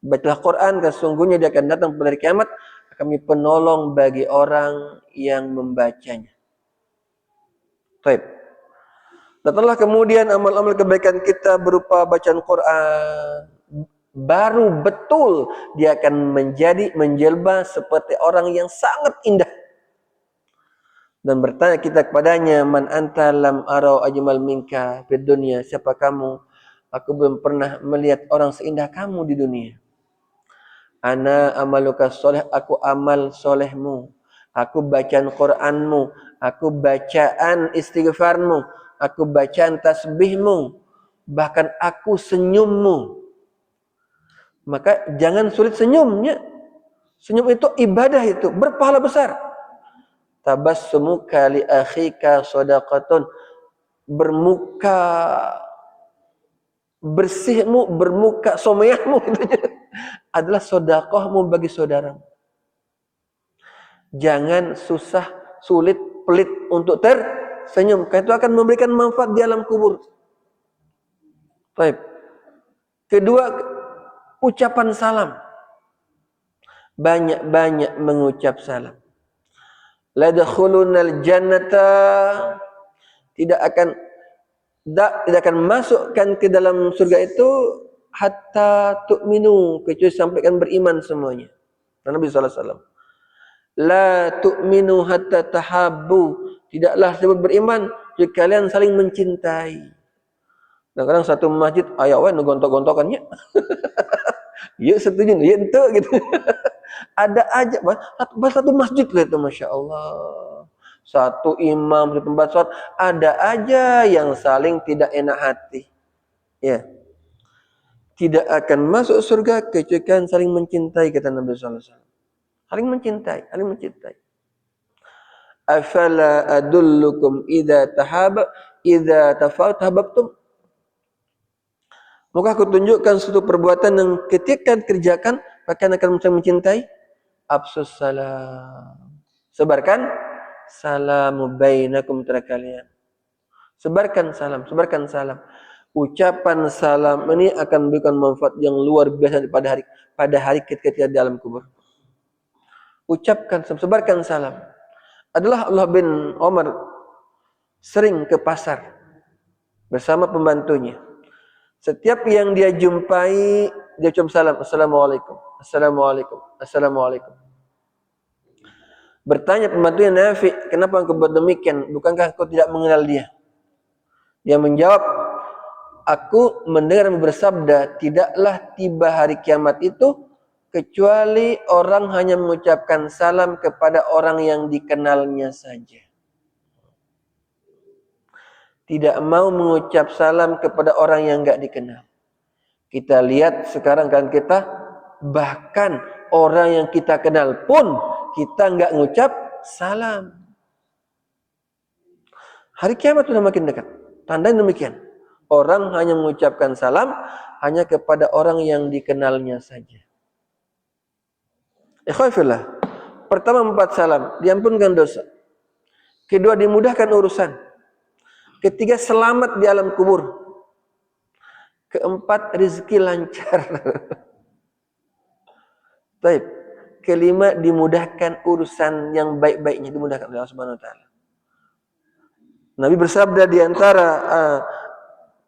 Bacalah Quran, sesungguhnya dia akan datang pada hari kiamat, kami penolong bagi orang yang membacanya. Baik. Datanglah kemudian amal-amal kebaikan kita berupa bacaan Quran. Baru betul dia akan menjelma seperti orang yang sangat indah. Dan bertanya kita kepadanya, man anta lam arau ajmal minka fid dunya, siapa kamu? Aku belum pernah melihat orang seindah kamu di dunia. Ana amaluka soleh, aku amal solehmu. Aku bacaan Quranmu, aku bacaan istighfarmu, aku bacaan tasbihmu, bahkan aku senyummu. Maka jangan sulit senyumnya. Senyum itu ibadah, itu berpahala besar. Tabassumuka li akhika shadaqatun, bermuka bersihmu, bermuka someyahmu adalah sedekahmu bagi saudaramu. Jangan susah, sulit, pelit untuk tersenyum, karena itu akan memberikan manfaat di alam kubur. Baik. Kedua, ucapan salam. Banyak-banyak mengucap salam. La dakhulunal jannata, tidak akan masukkan ke dalam surga itu hatta tu'minu, kecuali sampaikan beriman semuanya. Nabi sallallahu alaihi wasallam. La tu'minu hatta tahabbu, tidaklah sebut beriman jika kalian saling mencintai. Kadang-kadang satu masjid aya wae gontok-gontokannya. Ya setuju, ya ente gitu. Ada aja, satu masjid lah itu, Masya Allah. Satu imam di tempat sholat, ada aja yang saling tidak enak hati. Ya. Tidak akan masuk surga kecuali saling mencintai, kata Nabi sallallahu alaihi wasallam. Saling mencintai, saling mencintai. Afala adullukum idza tahababtum. Maka aku tunjukkan suatu perbuatan yang ketika kerjakan, maka akan mencintai. Absus salam. Sebarkan salamu bainakum antara kalian. Sebarkan salam, sebarkan salam. Ucapan salam ini akan memberikan manfaat yang luar biasa pada hari ketika di alam kubur. Ucapkan, sebarkan salam. Adalah Allah bin Omar sering ke pasar bersama pembantunya. Setiap yang dia jumpai, dia ucap salam, assalamualaikum, assalamualaikum, assalamualaikum. Bertanya pembantunya, Nafi, kenapa engkau buat demikian? Bukankah engkau tidak mengenal dia? Dia menjawab, aku mendengar bersabda, tidaklah tiba hari kiamat itu kecuali orang hanya mengucapkan salam kepada orang yang dikenalnya saja. Tidak mau mengucap salam kepada orang yang enggak dikenal. Kita lihat sekarang kan kita, bahkan orang yang kita kenal pun kita enggak mengucap salam. Hari kiamat sudah makin dekat. Tandanya demikian. Orang hanya mengucapkan salam hanya kepada orang yang dikenalnya saja. Ikhwafillah. Pertama 4 salam, diampunkan dosa. Kedua, dimudahkan urusan. Ketiga, selamat di alam kubur. Keempat, rezeki lancar. Baik. Kelima, dimudahkan urusan yang baik-baiknya, dimudahkan oleh Allah Subhanahu wa taala. Nabi bersabda di antara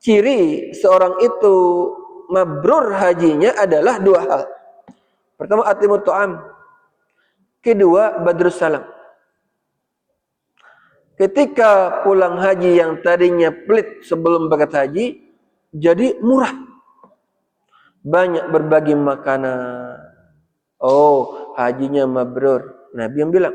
ciri seorang itu mabrur hajinya adalah 2 hal. Pertama, atimut ta'am. Kedua, badrus salam. Ketika pulang haji yang tadinya pelit sebelum berangkat haji, jadi murah. Banyak berbagi makanan. Oh, hajinya mabrur. Nabi yang bilang.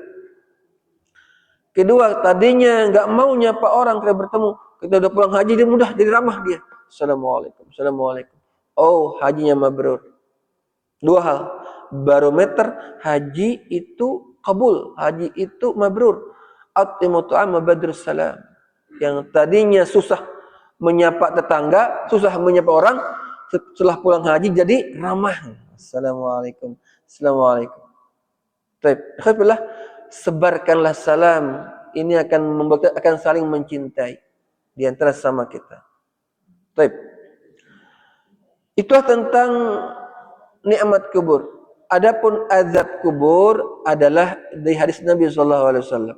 Kedua, tadinya enggak mau nyapa orang kalau bertemu. Kita udah pulang haji, dia mudah, jadi ramah dia. Assalamualaikum, assalamualaikum. Oh, hajinya mabrur. 2 hal. Barometer haji itu kabul, haji itu mabrur. Atimu ta'am badrus salam. Yang tadinya susah menyapa tetangga, susah menyapa orang, setelah pulang haji jadi ramah. Assalamualaikum, assalamualaikum. Baik, alhamdulillah, sebarkanlah salam. Ini akan saling mencintai di antara sama kita. Baik. Itulah tentang nikmat kubur. Adapun azab kubur adalah dari hadis Nabi sallallahu alaihi wasallam.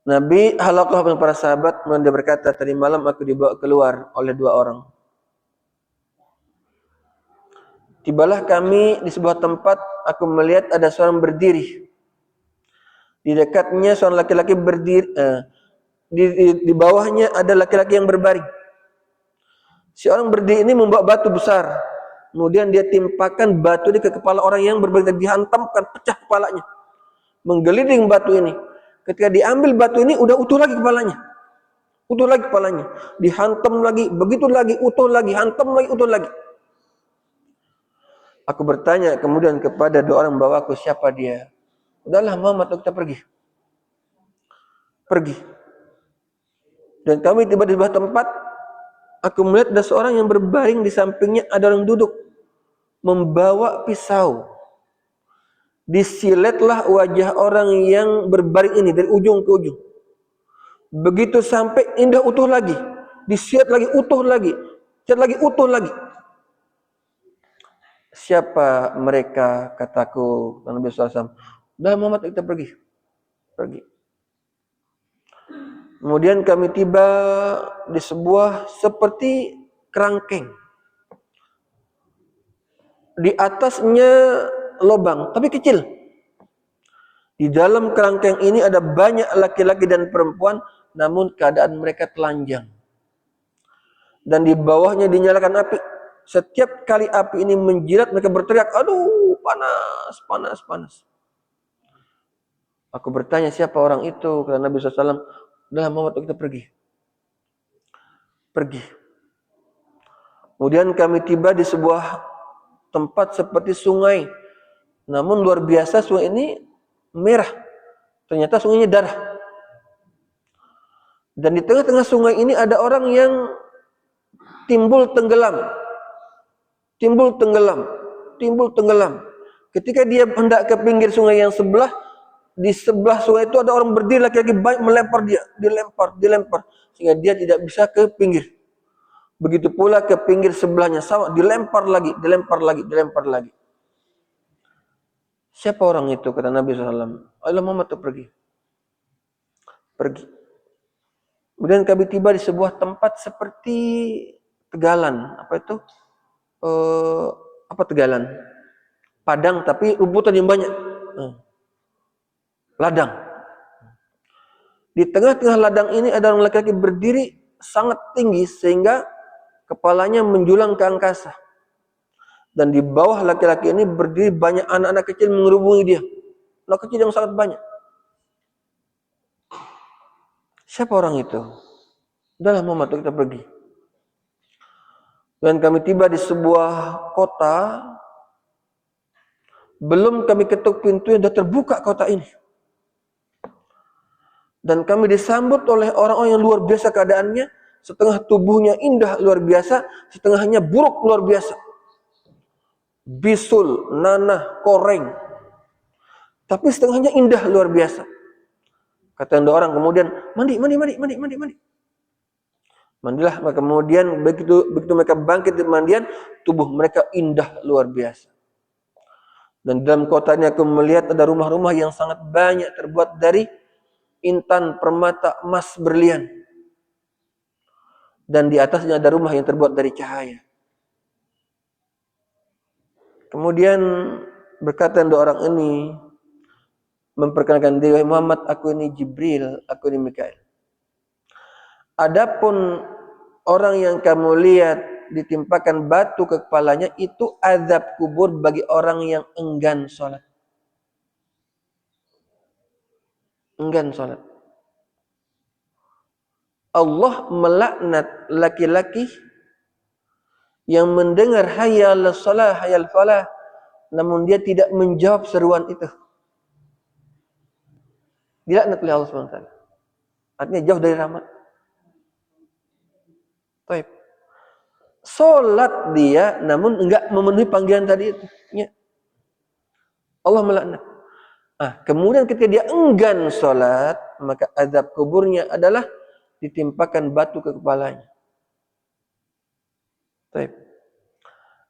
Nabi halaqah dengan para sahabat, dia berkata, tadi malam aku dibawa keluar oleh 2 orang. Tibalah kami di sebuah tempat, aku melihat ada seorang berdiri. Di dekatnya seorang laki-laki berdiri, di bawahnya ada laki-laki yang berbaring. Si orang berdiri ini membawa batu besar. Kemudian dia timpakan batu ini ke kepala orang yang berbaring, dihantamkan, pecah kepalanya. Menggelinding batu ini. Ketika diambil batu ini, udah utuh lagi kepalanya. Utuh lagi kepalanya. Dihantam lagi, begitu lagi, utuh lagi, hantam lagi, utuh lagi. Aku bertanya kemudian kepada 2 orang bawaku, siapa dia? Udahlah Muhammad, kita pergi. Pergi. Dan kami tiba di sebuah tempat, aku melihat ada seorang yang berbaring, di sampingnya ada orang duduk. Membawa pisau. Disiletlah wajah orang yang berbaring ini dari ujung ke ujung. Begitu sampai indah utuh lagi, disilet lagi utuh lagi, silet lagi utuh lagi. Siapa mereka? Kataku Nabi SAW. Dah Muhammad, kita pergi. Pergi. Kemudian kami tiba di sebuah seperti kerangkeng. Di atasnya lubang, tapi kecil. Di dalam kerangkeng ini ada banyak laki-laki dan perempuan, namun keadaan mereka telanjang. Dan di bawahnya dinyalakan api. Setiap kali api ini menjilat, mereka berteriak, aduh, panas, panas, panas. Aku bertanya, siapa orang itu? Kata Nabi SAW, udah Muhammad, kita pergi. Pergi. Kemudian kami tiba di sebuah tempat seperti sungai. Namun luar biasa, sungai ini merah. Ternyata sungainya darah. Dan di tengah-tengah sungai ini ada orang yang timbul tenggelam. Timbul tenggelam. Timbul tenggelam. Ketika dia hendak ke pinggir sungai yang sebelah, Di sebelah sungai itu ada orang berdiri laki-laki banyak melempar dia, dilempar, sehingga dia tidak bisa ke pinggir. Begitu pula ke pinggir sebelahnya sawah, dilempar lagi. Siapa orang itu? Kata Nabi SAW. Allah Muhammad itu pergi. Kemudian kami tiba di sebuah tempat seperti tegalan. Apa itu? Tegalan? Padang tapi rumputan yang banyak. Ladang. Di tengah-tengah ladang ini ada orang laki-laki berdiri sangat tinggi sehingga kepalanya menjulang ke angkasa. Dan di bawah laki-laki ini berdiri banyak anak-anak kecil mengerubungi dia. Anak kecil yang sangat banyak. Siapa orang itu? Udahlah Muhammad, kita pergi. Dan kami tiba di sebuah kota. Belum kami ketuk pintunya, sudah terbuka kota ini. Dan kami disambut oleh orang-orang yang luar biasa keadaannya. Setengah tubuhnya indah luar biasa, setengahnya buruk luar biasa. Bisul, nanah, koreng. Tapi setengahnya indah luar biasa. Kata orang kemudian, mandi. Mandilah, kemudian begitu mereka bangkit di mandian, tubuh mereka indah luar biasa. Dan dalam kotanya aku melihat ada rumah-rumah yang sangat banyak terbuat dari intan, permata, emas, berlian. Dan di atasnya ada rumah yang terbuat dari cahaya. Kemudian berkata dua orang ini, memperkenalkan diri, Muhammad, aku ini Jibril, aku ini Mikail. Adapun orang yang kamu lihat ditimpakan batu ke kepalanya, itu azab kubur bagi orang yang enggan sholat. Allah melaknat laki-laki yang mendengar hayya 'alas shalah, hayya 'al falah, namun dia tidak menjawab seruan itu. Dilaknat oleh Allah SWT. Artinya jauh dari rahmat. Baik. Salat dia namun enggak memenuhi panggilan tadi itu. Ya. Allah melaknat. Kemudian ketika dia enggan salat, maka azab kuburnya adalah ditimpakan batu ke kepalanya. Baik.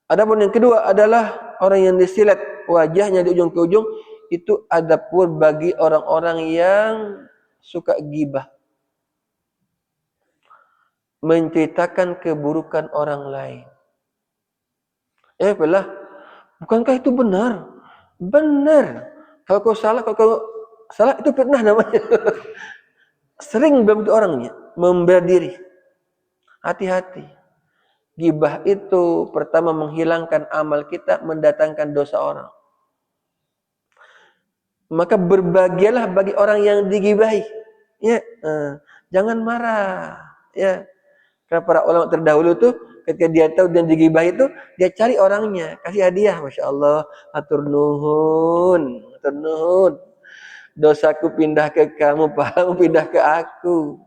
Adapun yang kedua adalah orang yang disilet wajahnya di ujung ke ujung, itu azab kubur bagi orang-orang yang suka gibah. Menceritakan keburukan orang lain. Belah, bukankah itu benar? Benar. Kalau kau salah itu fitnah namanya. Sering begitu orangnya membela diri. Hati-hati. Gibah itu pertama menghilangkan amal kita, mendatangkan dosa orang. Maka berbahagialah bagi orang yang digibahi. Ya, jangan marah. Ya. Karena para ulama terdahulu tuh ketika dia tahu dan digibah itu, dia cari orangnya, kasih hadiah, Masya Allah, hatur nuhun. Dosaku pindah ke kamu, pahalamu pindah ke aku.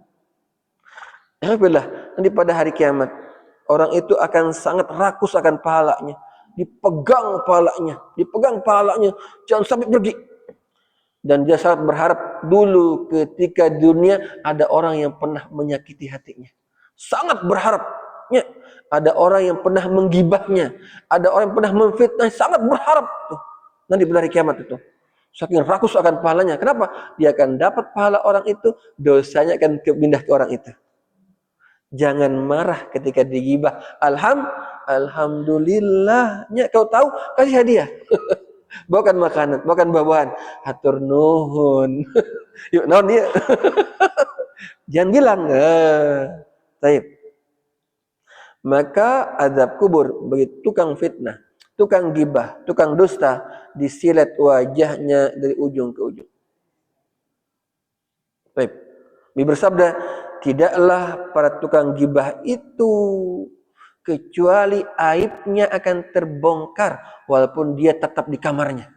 Alhamdulillah, nanti pada hari kiamat, orang itu akan sangat rakus akan pahalanya. Dipegang pahalanya, jangan sampai pergi. Dan dia sangat berharap dulu ketika dunia ada orang yang pernah menyakiti hatinya. Sangat berharapnya ada orang yang pernah menggibahnya, ada orang yang pernah memfitnah, sangat berharap tuh. Nanti pada hari kiamat itu. Saking rakus akan pahalanya. Kenapa? Dia akan dapat pahala orang itu, dosanya akan pindah ke orang itu. Jangan marah ketika digibah. Alhamdulillahnya kau tahu, kasih hadiah. Bawakan makanan, bawakan buah-buahan. Hatur nuhun. Yuk, naon dia. Jangan bilang. Baik. Maka azab kubur bagi tukang fitnah, tukang gibah, tukang dusta, disilet wajahnya dari ujung ke ujung. Baik. Nabi bersabda, tidaklah para tukang gibah itu kecuali aibnya akan terbongkar walaupun dia tetap di kamarnya.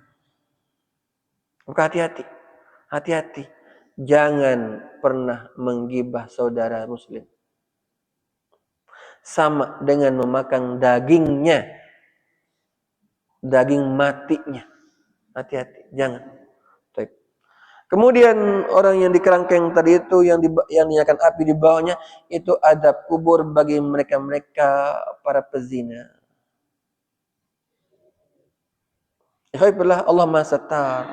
Maka hati-hati. Jangan pernah menggibah saudara muslim. Sama dengan memakan dagingnya, daging matinya. Hati-hati, jangan. Kemudian orang yang di kerangkeng tadi itu yang dinyalakan api di bawahnya itu adab kubur bagi mereka-mereka para pezina. Ikhwah Allah Maha Sattar.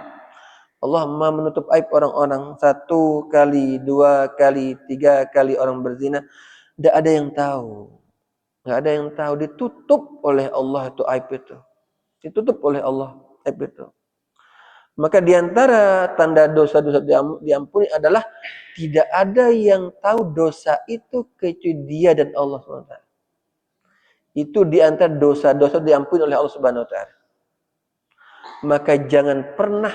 Allah Maha menutup aib orang-orang. 1 kali, 2 kali, 3 kali orang berzina, tidak ada yang tahu. Nggak ada yang tahu. Ditutup oleh Allah itu aib itu. Ditutup oleh Allah aib itu. Maka diantara tanda dosa-dosa diampuni adalah tidak ada yang tahu dosa itu kecuali dia dan Allah SWT. Itu diantara dosa-dosa diampuni oleh Allah Subhanahu Wa Taala. Maka jangan pernah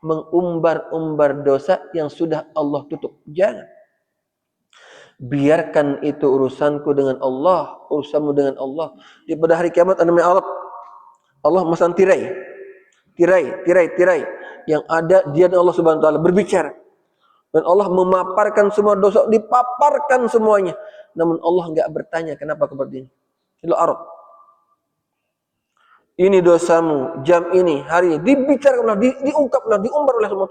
mengumbar-umbar dosa yang sudah Allah tutup. Jangan. Biarkan itu urusanku dengan Allah, urusanmu dengan Allah. Di pada hari kiamat ada Allah. Allah masang tirai. Yang ada dia dan Allah Subhanahu Wa Taala berbicara. Dan Allah memaparkan semua dosa, dipaparkan semuanya. Namun Allah enggak bertanya kenapa seperti ini. Itu Arab. Ini dosamu, jam ini, hari ini, dibicarakanlah, diungkaplah, diumbar oleh semua.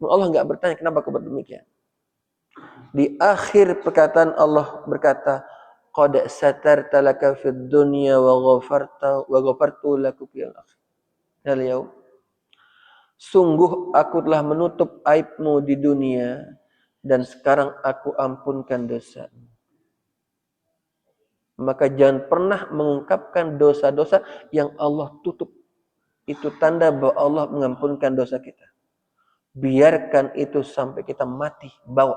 Allah enggak bertanya kenapa kau demikian. Di akhir perkataan Allah berkata, qad satarta laka fid dunya wa ghafartu laka fil akhirah. Sungguh aku telah menutup aibmu di dunia dan sekarang aku ampunkan dosa. Maka jangan pernah mengungkapkan dosa-dosa yang Allah tutup. Itu tanda bahwa Allah mengampunkan dosa kita. Biarkan itu sampai kita mati, bawa.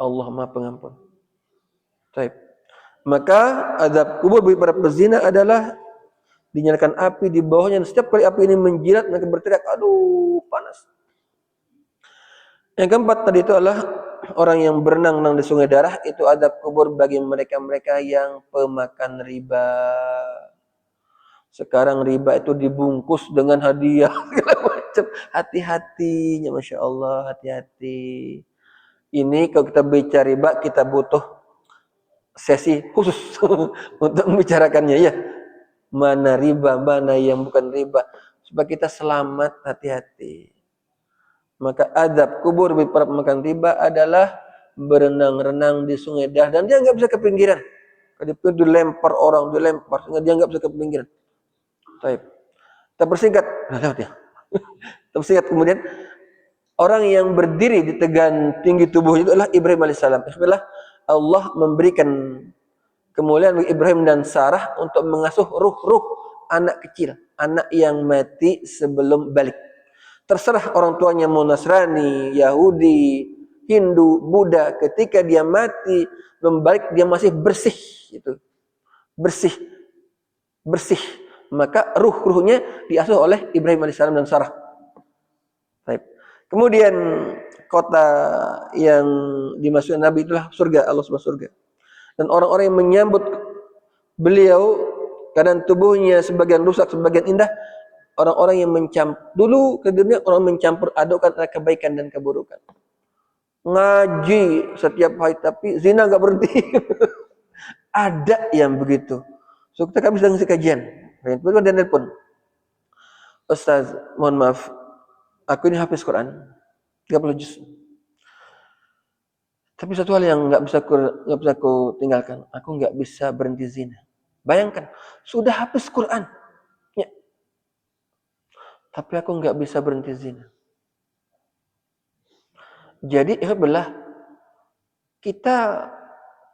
Allah Maha Pengampun. Baik. Maka azab kubur bagi para pezina adalah dinyalakan api di bawahnya, dan setiap kali api ini menjilat mereka berteriak, aduh panas. Yang keempat tadi itu adalah orang yang berenang di sungai darah, itu azab kubur bagi mereka-mereka yang pemakan riba. Sekarang riba itu dibungkus dengan hadiah segala macam. Hati-hatinya, Masya Allah, hati-hati. Ini kalau kita bicara riba, kita butuh sesi khusus untuk membicarakannya ya. Mana riba, mana yang bukan riba. Supaya kita selamat, hati-hati. Maka azab kubur bagi para pemakan riba adalah berenang-renang di sungai darah. Dan dia nggak bisa ke pinggiran. Kalau dilempar orang, dilempar. Sehingga dia nggak bisa ke pinggiran. Baik. Kita persingkat. Tersingkat kemudian. Orang yang berdiri di tegan tinggi tubuh itu adalah Ibrahim alaihissalam. Bismillah, Allah memberikan kemuliaan bagi Ibrahim dan Sarah untuk mengasuh ruh-ruh anak kecil, anak yang mati sebelum balik. Terserah orang tuanya mau Nasrani, Yahudi, Hindu, Buddha, ketika dia mati belum balik dia masih bersih, itu bersih. Maka ruh-ruhnya diasuh oleh Ibrahim alaihissalam dan Sarah. Baik. Kemudian kota yang dimasuki Nabi itulah surga, Allah SWT surga. Dan orang-orang yang menyambut beliau keadaan tubuhnya sebagian rusak, sebagian indah, orang-orang yang dulu ke dunia orang mencampur adukkan antara kebaikan dan keburukan. Ngaji setiap hari tapi zina enggak berhenti. Ada yang begitu. So kita kami sedang ngisi kajian. Kemudian dia nelpon. Ustaz, mohon maaf. Aku ini hafiz Quran 30 juz. Tapi satu hal yang enggak bisa aku tinggalkan, aku enggak bisa berhenti zina. Bayangkan, sudah hafiz Quran. Ya. Tapi aku enggak bisa berhenti zina. Jadi, kita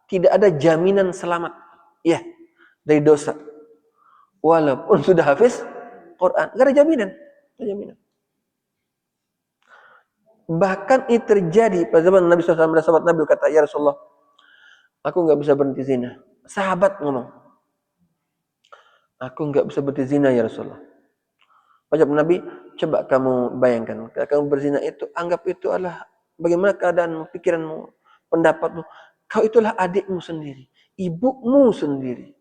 tidak ada jaminan selamat ya dari dosa. Walaupun sudah hafiz Quran, enggak ada jaminan. Bahkan itu terjadi pada zaman Nabi SAW. Sahabat Nabi kata, ya Rasulullah, aku enggak bisa berhenti zina. Sahabat ngomong, aku enggak bisa berhenti zina ya Rasulullah. Wajib Nabi, coba kamu bayangkan, kamu berzina itu, anggap itu adalah bagaimana keadaanmu, pikiranmu, pendapatmu. Kau itulah adikmu sendiri, ibumu sendiri,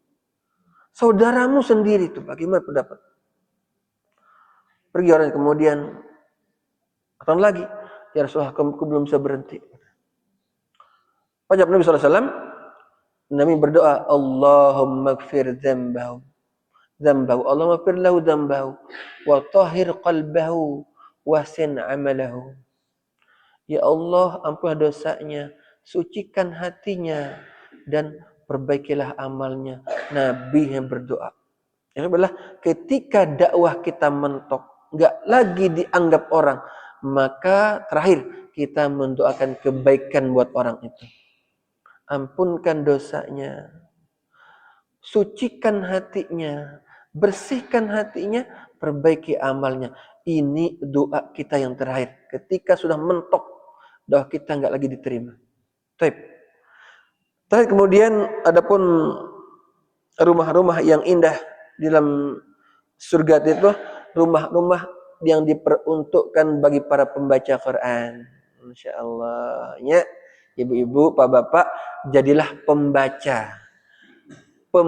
saudaramu sendiri itu. Bagaimana pendapat? Pergi orang kemudian, datang lagi, ya Rasulullah, aku belum bisa berhenti. Wajib Nabi SAW, Nabi berdoa, Allahumma gfir dzambahu, Allahumma gfir lahu dzambahu, wa tahhir qalbahu, wasin amalahu. Ya Allah, ampunilah dosanya, sucikan hatinya, dan perbaikilah amalnya. Nabi yang berdoa. Yang adalah ketika dakwah kita mentok, nggak lagi dianggap orang, maka terakhir kita mendoakan kebaikan buat orang itu. Ampunkan dosanya, sucikan hatinya, bersihkan hatinya, perbaiki amalnya. Ini doa kita yang terakhir. Ketika sudah mentok, doa kita nggak lagi diterima. Taib. Terakhir kemudian adapun rumah-rumah yang indah di dalam surga itu, rumah-rumah yang diperuntukkan bagi para pembaca Quran. Masya Allah. Ya, ibu-ibu, bapak-bapak, jadilah pembaca.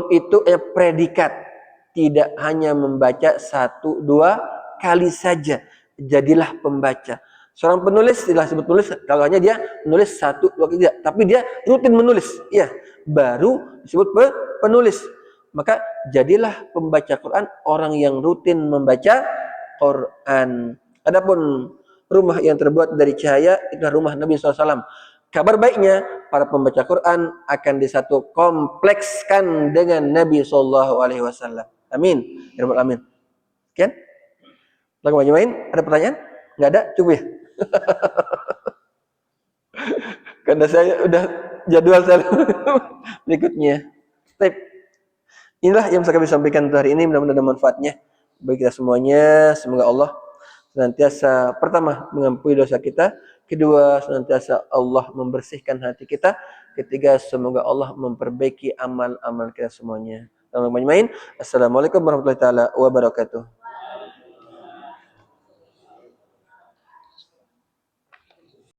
Itu predikat. Tidak hanya membaca 1-2 kali saja. Jadilah pembaca. Seorang penulis, tidak disebut penulis, kalau hanya dia menulis 1-2 kali, tapi dia rutin menulis. Ya, baru disebut penulis. Maka jadilah pembaca Quran, orang yang rutin membaca Quran. Adapun rumah yang terbuat dari cahaya, itu rumah Nabi SAW. Kabar baiknya, para pembaca Quran akan disatu komplekskan dengan Nabi SAW. Amin. Ya Rabbal Alamin. Sekian. Lagu majmain, ada pertanyaan? Nggak ada? Cukup ya? Karena saya udah jadwal saya berikutnya. Baik. Inilah yang bisa kami sampaikan untuk hari ini. Mudah-mudahan ada manfaatnya bagi kita semuanya. Semoga Allah senantiasa, pertama, mengampuni dosa kita. Kedua, senantiasa Allah membersihkan hati kita. Ketiga, semoga Allah memperbaiki amal-amal kita semuanya. Assalamualaikum warahmatullahi wabarakatuh.